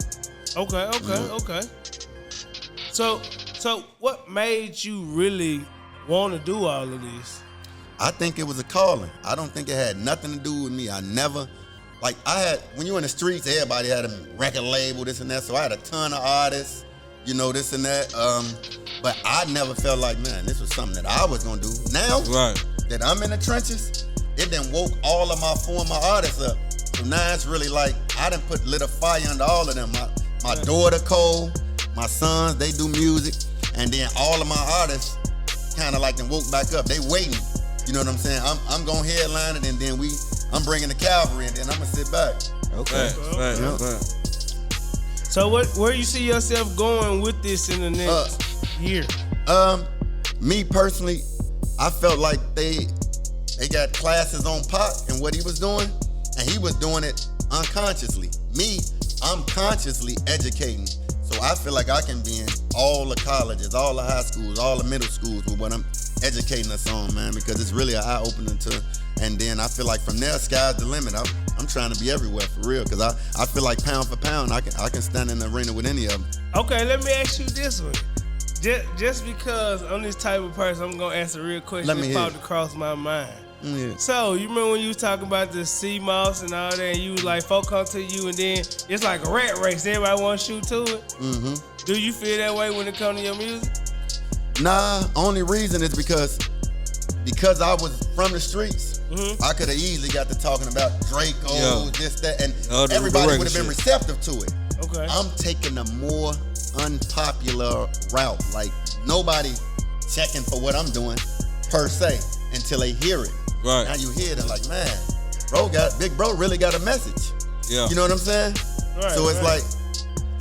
Okay. So what made you really want to do all of this?
I think it was a calling. I don't think it had nothing to do with me. When you in the streets, everybody had a record label, this and that. So I had a ton of artists, this and that. But I never felt like, man, this was something that I was gonna do. Now that I'm in the trenches, it done woke all of my former artists up. So now it's really like I done lit a fire under all of them. My daughter Cole, my sons, they do music, and then all of my artists kind of like them woke back up. They waiting. You know what I'm saying? I'm gonna headline it, and then I'm bringing the cavalry, and then I'm gonna sit back.
Okay.
So where you see yourself going with this in the next year?
Me personally, I felt like they got classes on Pac and what he was doing, and he was doing it unconsciously. Me, I'm consciously educating. So I feel like I can be in all the colleges, all the high schools, all the middle schools with what I'm educating us on, man, because it's really an eye-opener to, and then I feel like from there, sky's the limit. I'm trying to be everywhere for real, because I feel like pound for pound, I can stand in the arena with any of them.
Okay, let me ask you this one. Just because I'm this type of person, I'm going to ask a real question that popped across my mind.
Yeah.
So, you remember when you was talking about the CMOS and all that, and you was like, folk come to you, and then it's like a rat race. Everybody want to shoot to it?
Mm-hmm.
Do you feel that way when it comes to your music?
Nah, only reason is because I was from the streets. Mm-hmm. I could have easily got to talking about Draco, this, that, and everybody would have been receptive to it.
Okay.
I'm taking a more unpopular route. Like, nobody checking for what I'm doing, per se, until they hear it.
Right.
Now you hear it and like, man, Big Bro really got a message.
Yeah.
You know what I'm saying?
Right,
so it's like,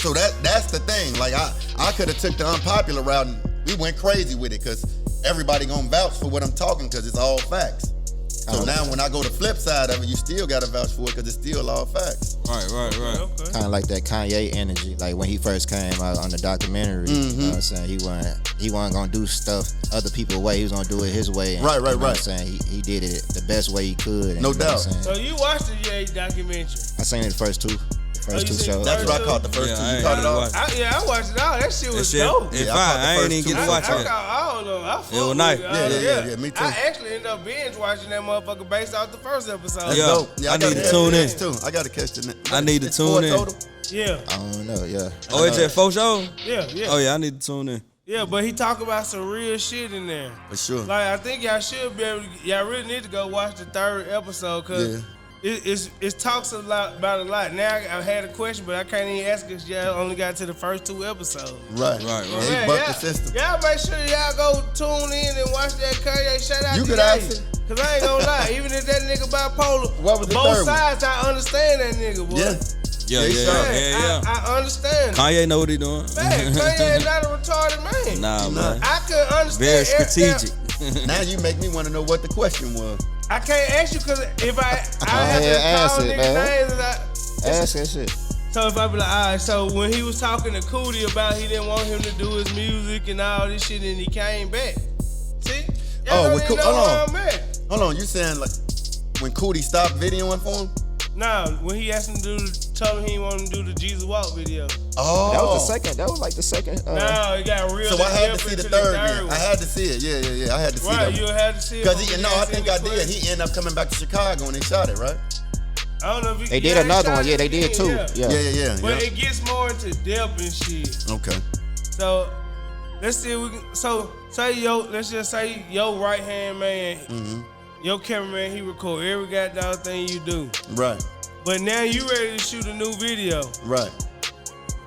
so that's the thing. Like I could have took the unpopular route and we went crazy with it because everybody gonna vouch for what I'm talking because it's all facts. So now when I go to flip side of it, you still gotta vouch for it because it's still all facts.
Right.
Okay.
Kind of like that Kanye energy, like when he first came out on the documentary. You know what I'm saying? He wasn't gonna do stuff other people's way. He was gonna do it his way. And,
right.
You know what I'm saying? He did it the best way he could. And,
no doubt.
So you watched the documentary?
I seen it the first two. First two shows.
That's what I caught the first two. You caught it all?
I watched it all. That shit was dope.
It's fine. I ain't even get to watch it.
I don't know.
It was nice.
Yeah, me too.
I actually ended up binge watching that motherfucker based off the first episode.
That's dope. Yeah,
I need to tune in.
Too. I gotta catch the.
I need to tune in.
Yeah.
I don't know. Yeah.
Oh, it's just 4 shows?
Yeah.
Oh yeah, I need to tune in.
Yeah, but he talk about some real shit in there.
For sure.
Like I think y'all should be able to, y'all really need to go watch the 3rd episode because it talks about a lot. Now I had a question, but I can't even ask because y'all only got to the first 2 episodes.
Right. He bucked the system.
Y'all make sure y'all go tune in and watch that Kanye. Shout out
you
to
could
Ye.
ask it.
Cause I ain't gonna lie, even if that nigga bipolar,
what was the
both
third
sides, I understand that nigga, boy.
Yeah.
I understand.
Kanye know what he doing.
Man, Kanye is not a retarded man.
Nah, man.
I could understand.
Very strategic.
Now you make me want to know what the question was.
I can't ask you because if I have to call niggas names.
Ask that shit.
So if I be like, all right, so when he was talking to Cootie about he didn't want him to do his music and all this shit, and he came back. See?
Hold on. You saying like when Cootie stopped videoing for him?
Nah, when he asked him to told him he didn't want him to do the Jesus Walk video.
Oh,
that was the second. That was like the second.
No, it got real.
So I had to see the third one. I had to see it. Yeah. I had to see it.
Right, you had to see it.
Because I think I did. He ended up coming back to Chicago and they shot it, right?
I don't know if
they did another one. Yeah, they did too.
Yeah.
But it gets more into depth and shit.
Okay.
So let's see if we can. So let's just say your right hand man, your cameraman, he record every goddamn thing you do.
Right.
But now you ready to shoot a new video.
Right.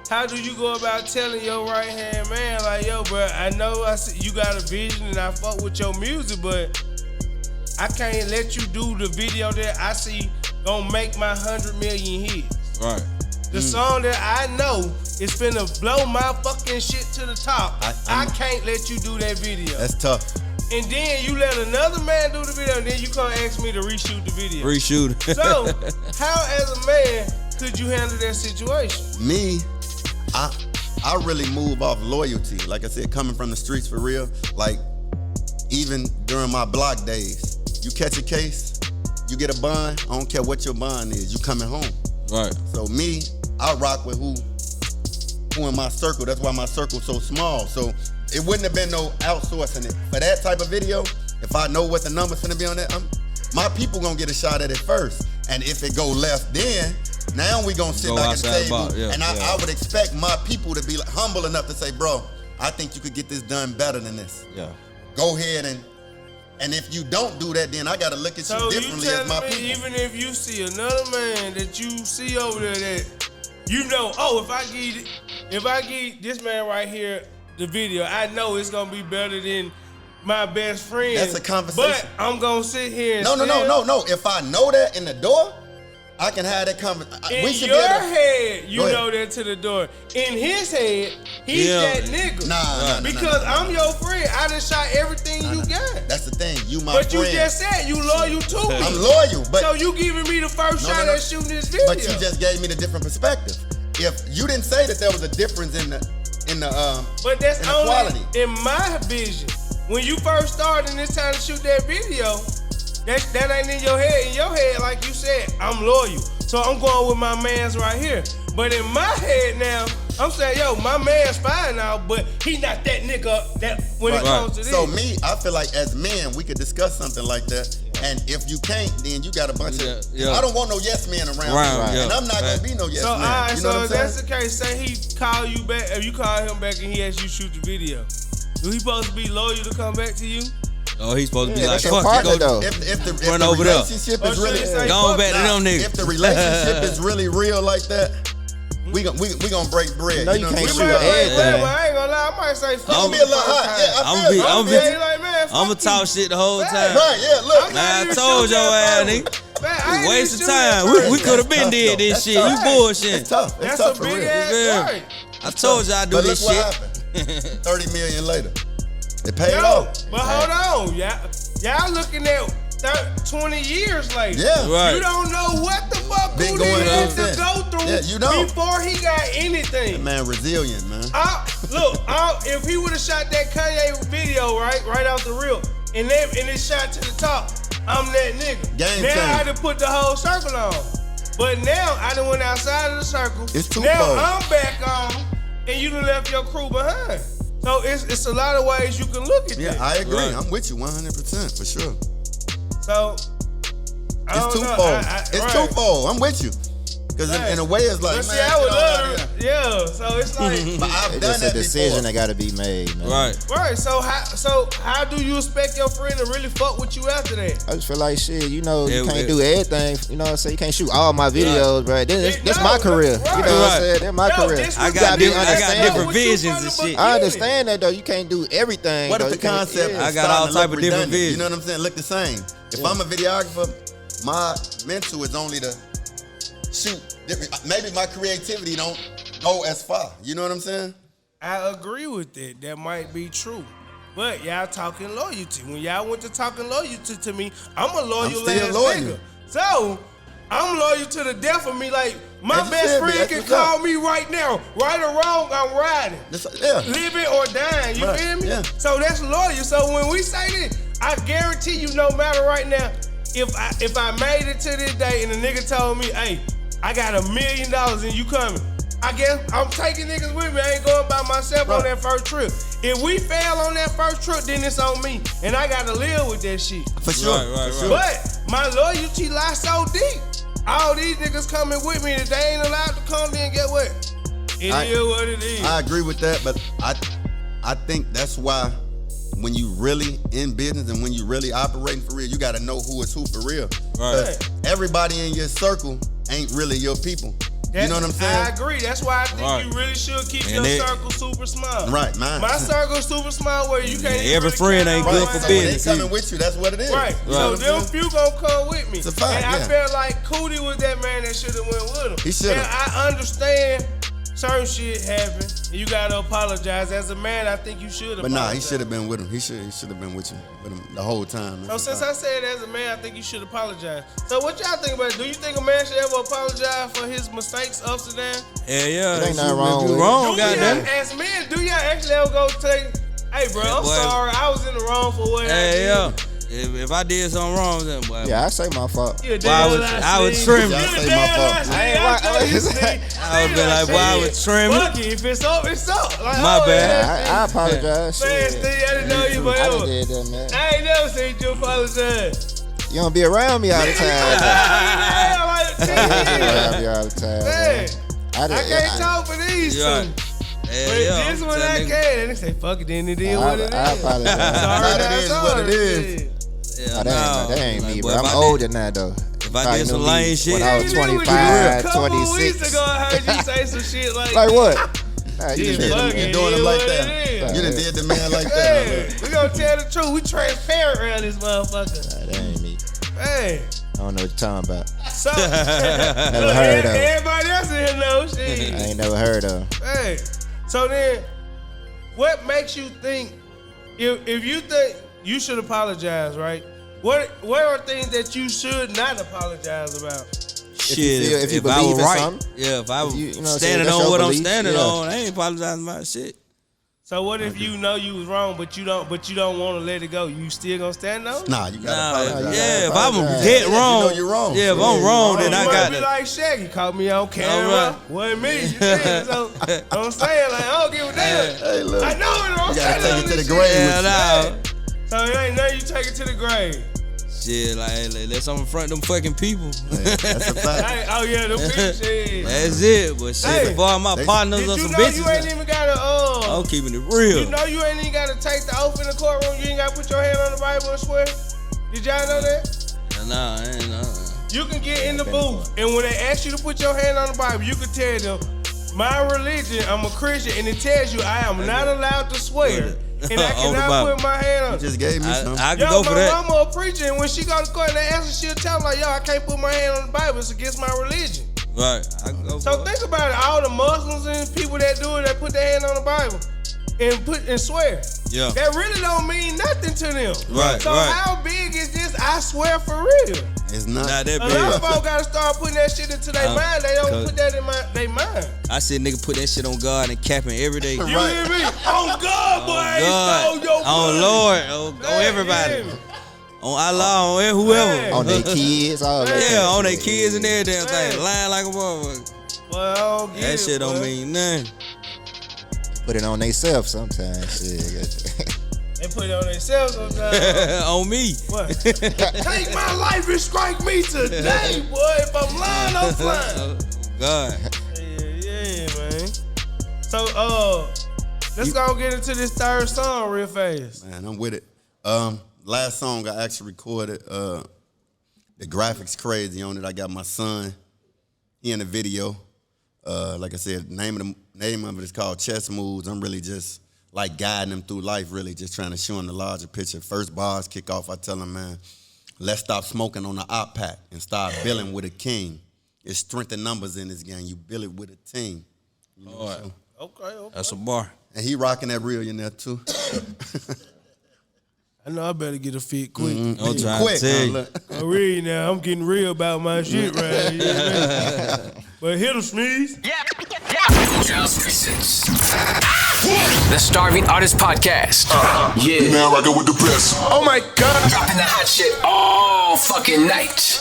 How do you go about telling your right hand man like, yo, bro, I know I see you got a vision and I fuck with your music, but I can't let you do the video that I see gonna make my 100 million hits.
Right.
The song that I know is finna blow my fucking shit to the top. I can't let you do that video.
That's tough.
And then you let another man do the video, and then you come ask me to reshoot the video.
Reshoot.
So, how as a man could you handle that situation?
Me, I really move off loyalty. Like I said, coming from the streets for real. Like, even during my block days, you catch a case, you get a bond, I don't care what your bond is, you coming home.
Right.
So me, I rock with who in my circle. That's why my circle's so small. So it wouldn't have been no outsourcing it. For that type of video, if I know what the number's gonna be on that, my people gonna get a shot at it first. And if it go left, then now we gonna sit back at the table. I would expect my people to be like, humble enough to say, bro, I think you could get this done better than this.
Yeah.
Go ahead and if you don't do that, then I gotta look at you differently as my people.
Even if you see another man that you see over there that you know, if I give this man right here the video, I know it's gonna be better than my best friend.
That's a conversation.
But I'm gonna sit here and
No. If I know that in the door, I can have that conversation.
In your head, you know that to the door. In his head, he's that nigga.
Nah.
Because I'm your friend. I done shot everything you got.
That's the thing. You my friend.
But you just said you loyal to me.
I'm loyal, but
so you giving me the first shot at shooting this video.
But you just gave me the different perspective. If you didn't say that there was a difference in the
but that's
in the
only
quality.
In my vision. When you first started and it's time to shoot that video, that ain't in your head. In your head, like you said, I'm loyal. So I'm going with my mans right here. But in my head now, I'm saying, yo, my man's fine now, but he not that nigga that when it comes to this.
So me, I feel like as men, we could discuss something like that. And if you can't, then you got a bunch of. I don't want no yes men around me. And I'm not gonna be no yes man.
Alright, so if that's the case, say he call you back, if you call him back and he asks you to shoot the video, do he supposed to be loyal to come back to you?
Oh, he's supposed to be like,
fuck you, though.
If the
relationship
is really
going back to them niggas.
If the relationship is really real like that, we gonna break bread.
No, you can't shoot
I
everything.
ain't gonna lie, I might say fuck.
I'm gonna be a little hot.
I'm gonna talk shit the whole time.
Right, yeah, look.
Man, I told your ass, nigga. You wasting time. We could have been dead this shit. You bullshit.
It's tough. It's tough for real.
Right.
I told you I do this shit.
What happened? 30 million later. It paid off.
But hold on, y'all looking at 20 years later.
Yeah,
right.
You don't know what the fuck
Been
Booty
going
had
on
to
since.
go through
you know.
before he got anything.
That man resilient, man.
If he would have shot that Kanye video right out the rip, and it shot to the top, I'm that nigga.
Game
now
changer.
I had to put the whole circle on. But now I done went outside of the circle.
It's twofold.
Now I'm back on, and you done left your crew behind. So it's a lot of ways you can look at
Yeah,
that.
I agree.
Right.
I'm with you 100% for sure.
So
It's twofold. It's twofold. I'm with you. Because in a way, it's like,
but
man,
see, I would love yeah. So it's like,
but I've
It's
done
just a
that
decision
before.
that got to be made, man.
Right.
So how do you expect your friend to really fuck with you after that?
I just feel like shit, you know, you
Yeah,
can't do everything. You know what I'm saying? You can't shoot all my videos, bro. That's my career. You know what I'm saying? That's my career.
I got different visions and shit.
I understand that though. You can't do everything.
What
though.
if the
You can't-
concept
yeah.
I got all type of different
visions.
visions.
You know what I'm saying? Look the same. If I'm a videographer, my mental is only to shoot. Maybe my creativity don't go as far. You know what I'm saying?
I agree with that. That might be true. But y'all talking loyalty. When y'all went to talking loyalty to me, I'm a loyal
I'm still
ass
loyal.
nigga. So I'm loyal to the death of me. Like my
As you
best
said,
friend
that's
can
what's
call
up.
me right now. Right or wrong, I'm riding.
Yeah.
Living or dying. You
Right,
feel me?
yeah.
So that's loyal. So when we say this, I guarantee you, no matter right now, if I made it to this day and the nigga told me, hey, I got $1 million and you coming, I guess I'm taking niggas with me. I ain't going by myself on that first trip. If we fail on that first trip, then it's on me. And I gotta live with that shit.
For sure.
Right.
But my loyalty lies so deep. all these niggas coming with me, and if they ain't allowed to come, then get what? It is what it is.
I agree with that, but I think that's why when you really in business and when you really operating for real, you got to know who is who for real.
Right.
Everybody in your circle ain't really your people. You know what I'm saying?
I agree. That's why I think you really should keep your circle super small.
Right, mine.
My circle super small where you can't.
Every friend ain't good for business.
They coming with you. That's what it is.
Right. So them few gonna come with me.
It's a fact,
and I felt like Cootie was that man that should have went with him.
He should have.
And I understand certain shit happen. And you gotta apologize. As a man, I think you should apologize.
But nah, he should have been with him. He should have been with him the whole time. Man.
So since I said as a man, I think you should apologize. So what y'all think about it? Do you think a man should ever apologize for his mistakes, ups and downs?
Yeah.
Ain't nothing wrong with it.
Wrong, goddamn.
As men, do y'all actually ever go say, hey bro, I'm sorry, I was in the wrong for what I did.
Yeah. If I did something wrong, then boy.
Yeah, I say my fault.
I would trim it.
I say my fault.
I would be like, boy, I would trim it.
Fuck it, if it's up, it's up. Like,
My bad.
I apologize.
Man,
Shit.
Steve, I didn't know you
I done
forever.
did that, man.
I ain't never seen you apologize.
You don't be around me all the time.
Like,
You don't be around me all the time.
man,
Man.
I can't talk for these two.
Yeah.
But this one I can. And they say, fuck it, then it is what it is.
I apologize.
Sorry,
It is what it is.
Yeah,
That ain't me,
boy,
bro. I'm older now, though.
If I did some lame shit.
When I was 25, 26.
Weeks ago, I heard you say some shit like
Like what? Nah, you
Yeah,
did
fuck
it.
it.
You doing
It
him like
is
that.
what it is.
You done did the man like
Hey,
that.
we gonna tell the truth. We transparent around this motherfucker.
Nah, that ain't me.
Hey,
I don't know what you're talking about.
so
Never heard of it.
everybody else in here knows
I
shit.
ain't never heard of.
Hey, so then, what makes you think if you think you should apologize, right? What are things that you should not apologize about?
Shit,
if you
if I
believe
was
in
right,
something,
yeah, if I was
you know what I'm saying,
standing
that's
on
your
what
belief,
I'm standing
yeah.
on, I ain't apologizing about shit.
So what if you know you was wrong, but you don't want to let it go? You still gonna stand on?
Nah, you gotta apologize.
Yeah, if I'm
apologize.
dead wrong,
You know you're wrong.
Yeah, if I'm wrong, then
You
I
might
got
be
to.
like Shaggy, caught me on camera.
Alright.
Wasn't me. You see? So I'm saying, like, I don't give a damn.
Hey, look.
I know it. I'm
You gotta
saying
take it to the
this
grave
shit.
Yeah,
with you.
nah.
So it ain't nothing you take it to the grave.
Shit, like let someone front them fucking people.
That's a fact.
Hey, oh yeah, the bitch shit.
That's it. But shit,
Hey,
if all my partners
Did
are
you
some
know
bitches,
you ain't even gotta
I'm keeping it real.
You know you ain't even gotta take the oath in the courtroom. You ain't gotta put your hand on the Bible and swear. Did y'all know that?
Nah, I ain't know.
You can get in the booth, and when they ask you to put your hand on the Bible, you can tell them, my religion, I'm a Christian, and it tells you I am not allowed to swear, and I
On the
cannot
Bible.
put my hand on
You
it.
just gave me something.
I can
Yo,
go for
my
that.
mama a preacher, and when she go to court and they ask her, she'll tell them, like, yo, I can't put my hand on the Bible. It's against my religion.
Right, I can go
So
for it.
think about it. All the Muslims and people that do it, that put their hand on the Bible and swear.
Yeah.
That really don't mean nothing to them.
Right,
So
right.
how big is this? I swear for real.
It's not.
Nah, that
A lot of
big.
folks gotta start putting that shit into their mind. They don't
cause-
put that in their mind.
I said nigga put that shit on God and capping every day.
You hear me? Oh God, boy,
God,
stole your
on
money.
Lord, on
Hey,
everybody,
yeah.
on Allah, on whoever.
Hey.
On their kids, all that.
Yeah, on their kids and every damn
Hey.
thing, lying like a motherfucker.
Well, I don't get
That
it,
shit don't
boy.
mean nothing.
Put it on themselves sometimes. Shit.
They put it on themselves sometimes.
On me.
What? Take my life and strike me today, boy. If I'm lying, I'm flying.
God.
Yeah, man. So, let's go get into this third song real fast.
Man, I'm with it. Last song I actually recorded. The graphics crazy on it. I got my son. He in the video. Like I said, name of it is called Chess Moves. I'm really just like guiding him through life, really just trying to show him the larger picture. First bars kick off, I tell him, man, let's stop smoking on the op pack and start building with a king. It's strength in numbers in this game. You build it with a team. You know,
All right.
Okay.
That's a bar.
and he rocking that Realionaire too.
I know I better get a fit quick.
I'm trying
Quick,
to tell you.
look.
I'm ready now. I'm getting real about my shit right here. But hit him, Sneeze.
The Starving Artist Podcast. Yeah.
Now rocking with the best.
Oh my God.
Dropping the hot shit all fucking night.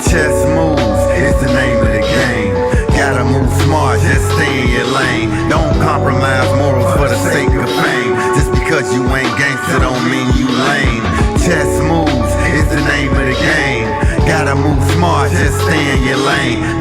Chess moves is the name of the game. Gotta move smart, just stay in your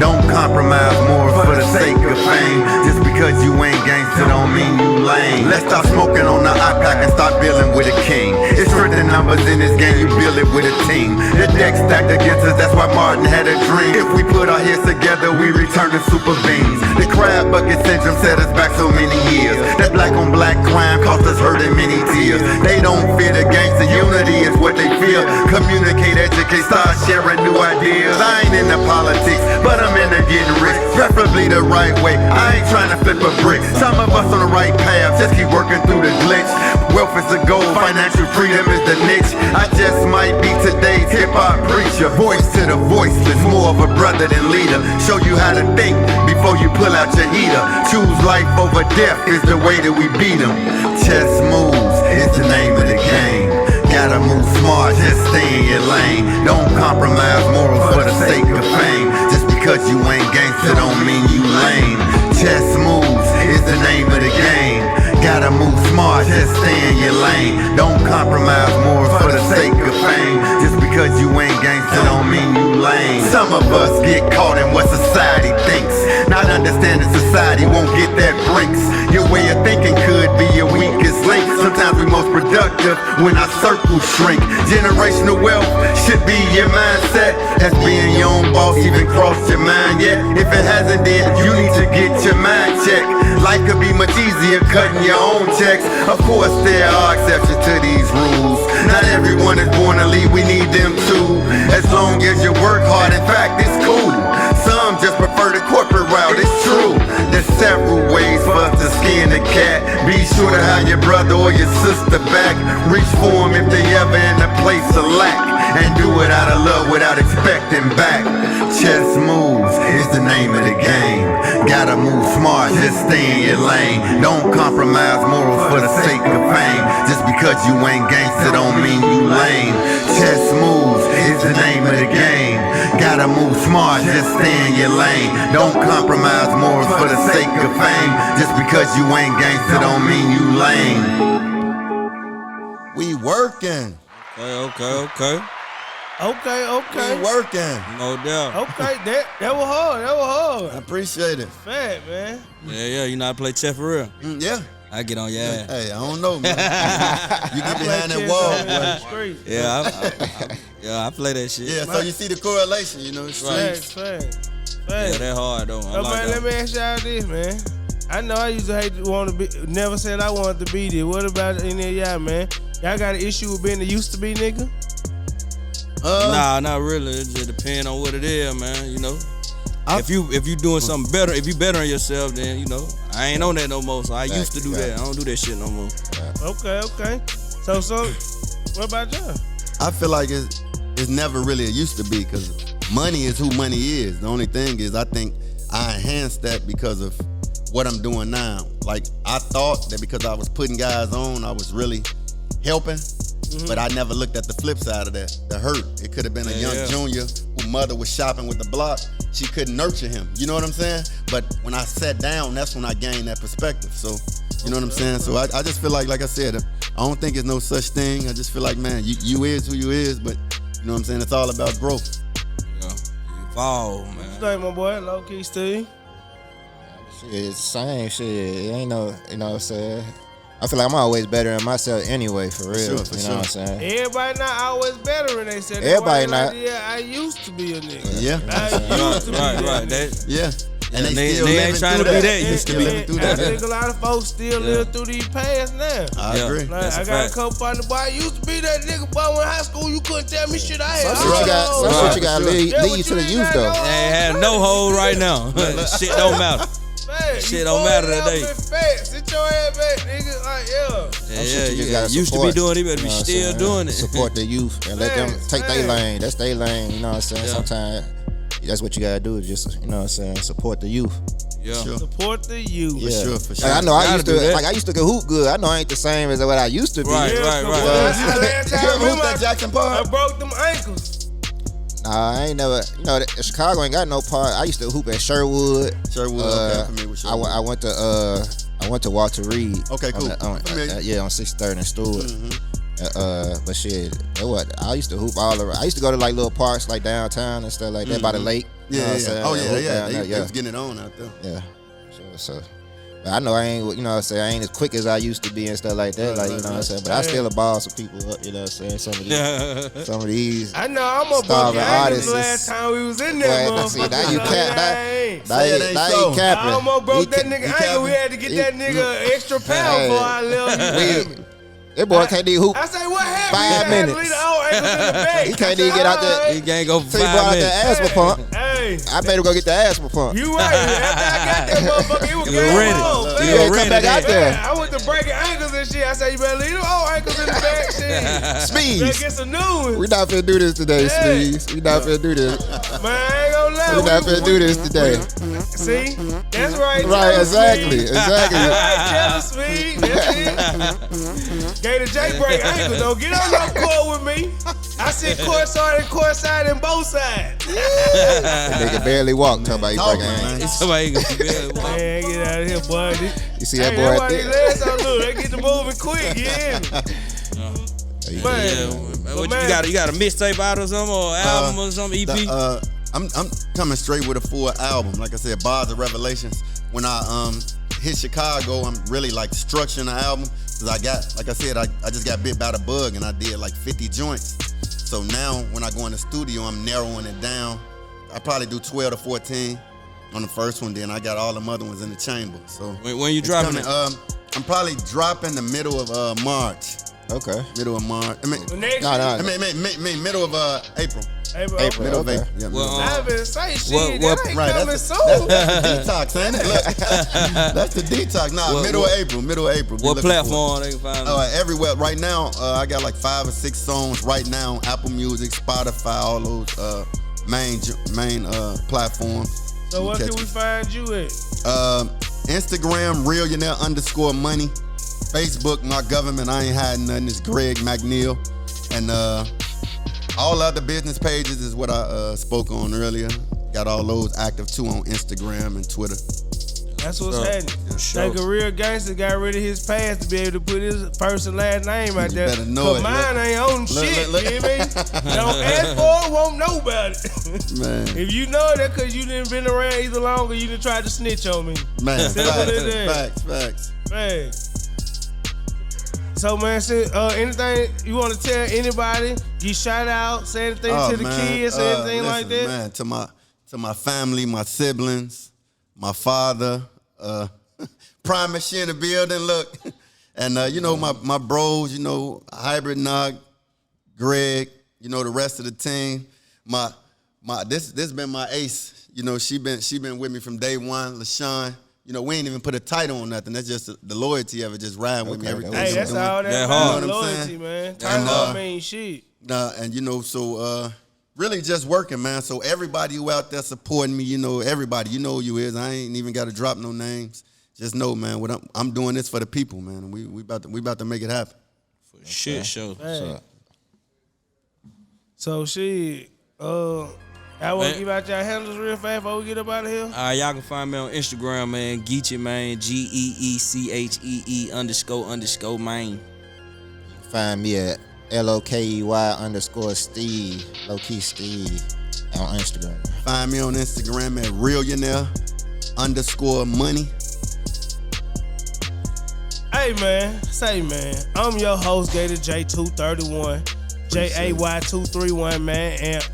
Don't compromise morals for the sake of fame. Just because you ain't gangster don't mean you lame. Let's stop smoking on the iPack and start building with a king. It's strength in numbers in this game, you build it with a team. The deck stacked against us, that's why Martin had a dream. If we put our heads together, we return to super beings. The crab bucket syndrome set us back so many years. That black on black crime cost us hurt and many tears. They don't fear the gangster, unity is what they feel. Communicate, educate, start sharing new ideas. I ain't into politics, but I'm into getting rich, preferably the right way. I ain't trying to flip a brick. Some of us on the right path, just keep working through the glitch. Wealth is the goal, financial freedom is the niche. I just might be today's hip-hop preacher. Voice to the voiceless, more of a brother than leader. Show you how to think before you pull out your heater. Choose life over death is the way that we beat them. Chess moves is the name of the game. Gotta move smart, just stay in your lane. Don't compromise morals for the sake of fame. Just because you ain't gangster don't mean you lame. Chess moves is the name of the game. Gotta move smart, just stay in your lane. Don't compromise morals for the sake of fame. Just because you ain't gangster don't mean you lame. Some of us get caught in what society thinks. Not understanding society won't get that brinks. Your way of thinking could be your weakest link. Sometimes we most productive when our circles shrink. Generational wealth should be your mindset. Has being your own boss even crossed your mind yet? If it hasn't, then you need to get your mind checked. Life could be much easier cutting your own checks. Of course there are exceptions to these rules. Not everyone is born to lead, we need them too. As long as you work hard, in fact it's cool. Some just prefer the corporate route, it's true. There's several ways for us to skin the cat. Be sure to have your brother or your sister back. Reach for them if they ever in a place of lack. And do it out of love without expecting back. Chess moves is the name of the game. Gotta move smart, just stay in your lane. Don't compromise morals for the sake of fame. Just because you ain't gangster don't mean you lame. Chess moves is the name of the game. Gotta move smart, just stay in your lane. Don't compromise morals for the sake of fame. Just because you ain't gangster don't mean you lame.
We working.
Okay.
We working.
No doubt.
Okay, that was hard.
I appreciate it.
Fat, man.
Yeah, you know how to play chess for real?
Yeah.
I get on your ass.
Hey, I don't know, man. You get behind that wall, boy.
Yeah, I play that shit.
Yeah, so you see the correlation, you know, streets.
Fact.
Yeah, that hard though. I like
man,
that.
let me ask y'all this, man. I know I used to hate to want to be, never said I wanted to be there. What about any of y'all, man? Y'all got an issue with being the used to be nigga?
Nah, not really. It just depends on what it is, man. You know, if you doing something better, if you bettering yourself, then you know I ain't on that no more. So I used to do that. I don't do that shit no more.
Okay. So what about y'all?
I feel like it's never really a used to be because money is who money is. The only thing is I think I enhanced that because of what I'm doing now. Like I thought that because I was putting guys on, I was really helping. But I never looked at the flip side of that, the hurt. It could have been a young junior whose mother was shopping with the block. She couldn't nurture him. You know what I'm saying? But when I sat down, that's when I gained that perspective. So, you know what I'm saying? So I just feel like I said, I don't think it's no such thing. I just feel like, man, you is who you is, but you know what I'm saying? It's all about growth.
Yeah, you evolve, man.
What you think, my boy? Low key, Steve?
Shit, it's the same shit. It ain't no, you know what I'm saying? I feel like I'm always better than myself anyway, for real. You know what I'm saying?
Everybody not always better than they said.
Everybody not.
Like, I used to be a nigga.
Yeah.
I used to be
Right.
Yeah.
And they ain't trying to be that. Used to be.
I think a lot of folks still live through these past now.
I agree.
Like, I got a couple partners, boy, I used to be that nigga, boy, when high school, you couldn't tell me shit I had.
Some shit you gotta lead to the youth, though.
They have no hold right now. Shit don't matter.
Man,
shit don't matter today.
Sit your ass back, nigga. Like,
Yeah. Used to be doing it, but be still doing it.
Support the youth and let them take their lane. That's their lane, you know what I'm saying? Sometimes that's what you gotta do, is just, you know what I'm saying, support the youth.
Yeah.
Sure.
Support the youth.
Yeah.
For sure.
Like, I know I used to go hoop good. I know I ain't the same as what I used to be.
Right.
You ever hooped at Jackson Park?
I broke them ankles.
Nah, I ain't never. You know, Chicago ain't got no part. I used to hoop at Sherwood.
Okay, familiar with Sherwood.
I went to Walter Reed.
Okay, cool.
On 6th, 3rd and Stewart. But shit, what I used to hoop all around. I used to go to like little parks like downtown and stuff like that by the lake.
Yeah,
you know what I'm saying?
Oh yeah.
There,
They was getting it on out there.
Yeah. So but I know I ain't, you know what I'm saying, I ain't as quick as I used to be and stuff like that. Like, you know what I'm saying? But I still a ball some people up, you know what I'm saying? Some of these
I know I'm a bucket
artists.
the last time we was in there,
Well, see, now you
cap.
Now you capping.
I almost broke that nigga ankle. We had to get that nigga extra pound before I left.
That boy can't even hoop.
I say, what happened?
5 minutes.
He
can't even get out there.
He can't go for
So he
5
brought out
minutes.
that asthma pump.
Hey.
I made him go get the asthma pump.
You right. After I got that motherfucker, he was
ready.
You ain't come back out there.
I went to breaking ankles and shit. I said, you better leave them old ankles in the back, shit.
Speeds.
Better get some new ones.
We not finna do this today, Speeds. We not finna do this.
Man, I ain't gonna lie.
We not finna do this today.
See? That's right.
Right, exactly. Exactly.
Right, jealous Speed. That's it. Gator J break ankles. Don't get on no court with me. I sit courtside and both sides.
That nigga barely walk. Talking about he breaking ankles.
Somebody gonna barely walk.
Man, get out of here, boy.
You see that boy right there?
Legs on look. They get to moving quick, yeah.
Man, what you got a mixtape out or something, or album or something, EP?
I'm coming straight with a full album. Like I said, Bars of Revelations. When I hit Chicago, I'm really like structuring the album. Cause I got, like I said, I just got bit by the bug and I did like 50 joints. So now when I go in the studio, I'm narrowing it down. I probably do 12 to 14 on the first one. Then I got all them other ones in the chamber. So
when you dropping it?
I'm probably dropping the middle of March.
Okay.
Middle of March. I mean, middle of April.
April.
Okay.
Yeah, I've been saying shit. That ain't coming soon.
That's the detox, ain't it? Look, that's the detox. Nah, middle of April.
What platform they can find?
Everywhere. Right now, I got like 5 or 6 songs right now. Apple Music, Spotify, all those main platforms.
So what can we find you at?
Instagram, Realionaire _money. Facebook, my government, I ain't hiding nothing. It's Greg McNeil. And all other business pages is what I spoke on earlier. Got all those active too on Instagram and Twitter.
That's what's happening. Like a real gangster got rid of his past to be able to put his first and last name out there.
Better know it.
Mine ain't on shit, you hear me? Don't ask for it, won't know about it.
Man.
If you know that because you didn't been around either longer, you done tried to snitch on me.
Man,
facts. Man. So man, anything you want to tell anybody? Give shout out, say anything to the kids, say anything like that.
Man, to my family, my siblings, my father, Prime Machine in the building. Look, and you know my bros, you know Hybrid Nog, Greg, you know the rest of the team. This been my ace. You know she been with me from day one. LaShawn. You know, we ain't even put a title on nothing. That's just the loyalty of it, just riding with me everything.
Hey, that's all that
hard.
You know loyalty, man. Title don't mean shit.
And you know, so really just working, man. So everybody who out there supporting me, you know, everybody, you know who you is. I ain't even got to drop no names. Just know, man, what I'm doing this for the people, man. And we about to make it happen.
For shit show.
So shit, I want to give out y'all handles real fast before we get up out of here.
Y'all can find me on Instagram, man. Geechee, man. GEECHEE _ man.
Find me at LOKEY _Steve, Low-Key Steve on Instagram.
Find me on Instagram at Realionaire _money.
Hey man, I'm your host, Gator J231, JAY231, man, and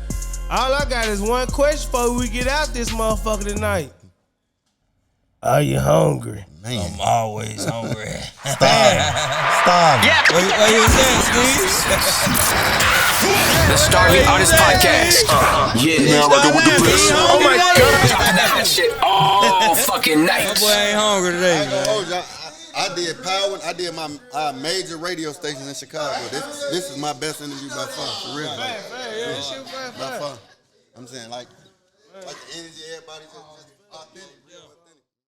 all I got is one question before we get out this motherfucker tonight. Are you hungry?
Man.
I'm always hungry.
Starving.
Yeah.
What you saying, Steve?
The Starving Artist Podcast. Yeah. Oh my God. Dropping that hot shit all fucking night.
That boy ain't hungry today,
I ain't gonna
man.
hold y'all. I did power. I did my major radio stations in Chicago. This is my best interview by far, for real. By far. I'm saying like the energy, everybody's just authentic.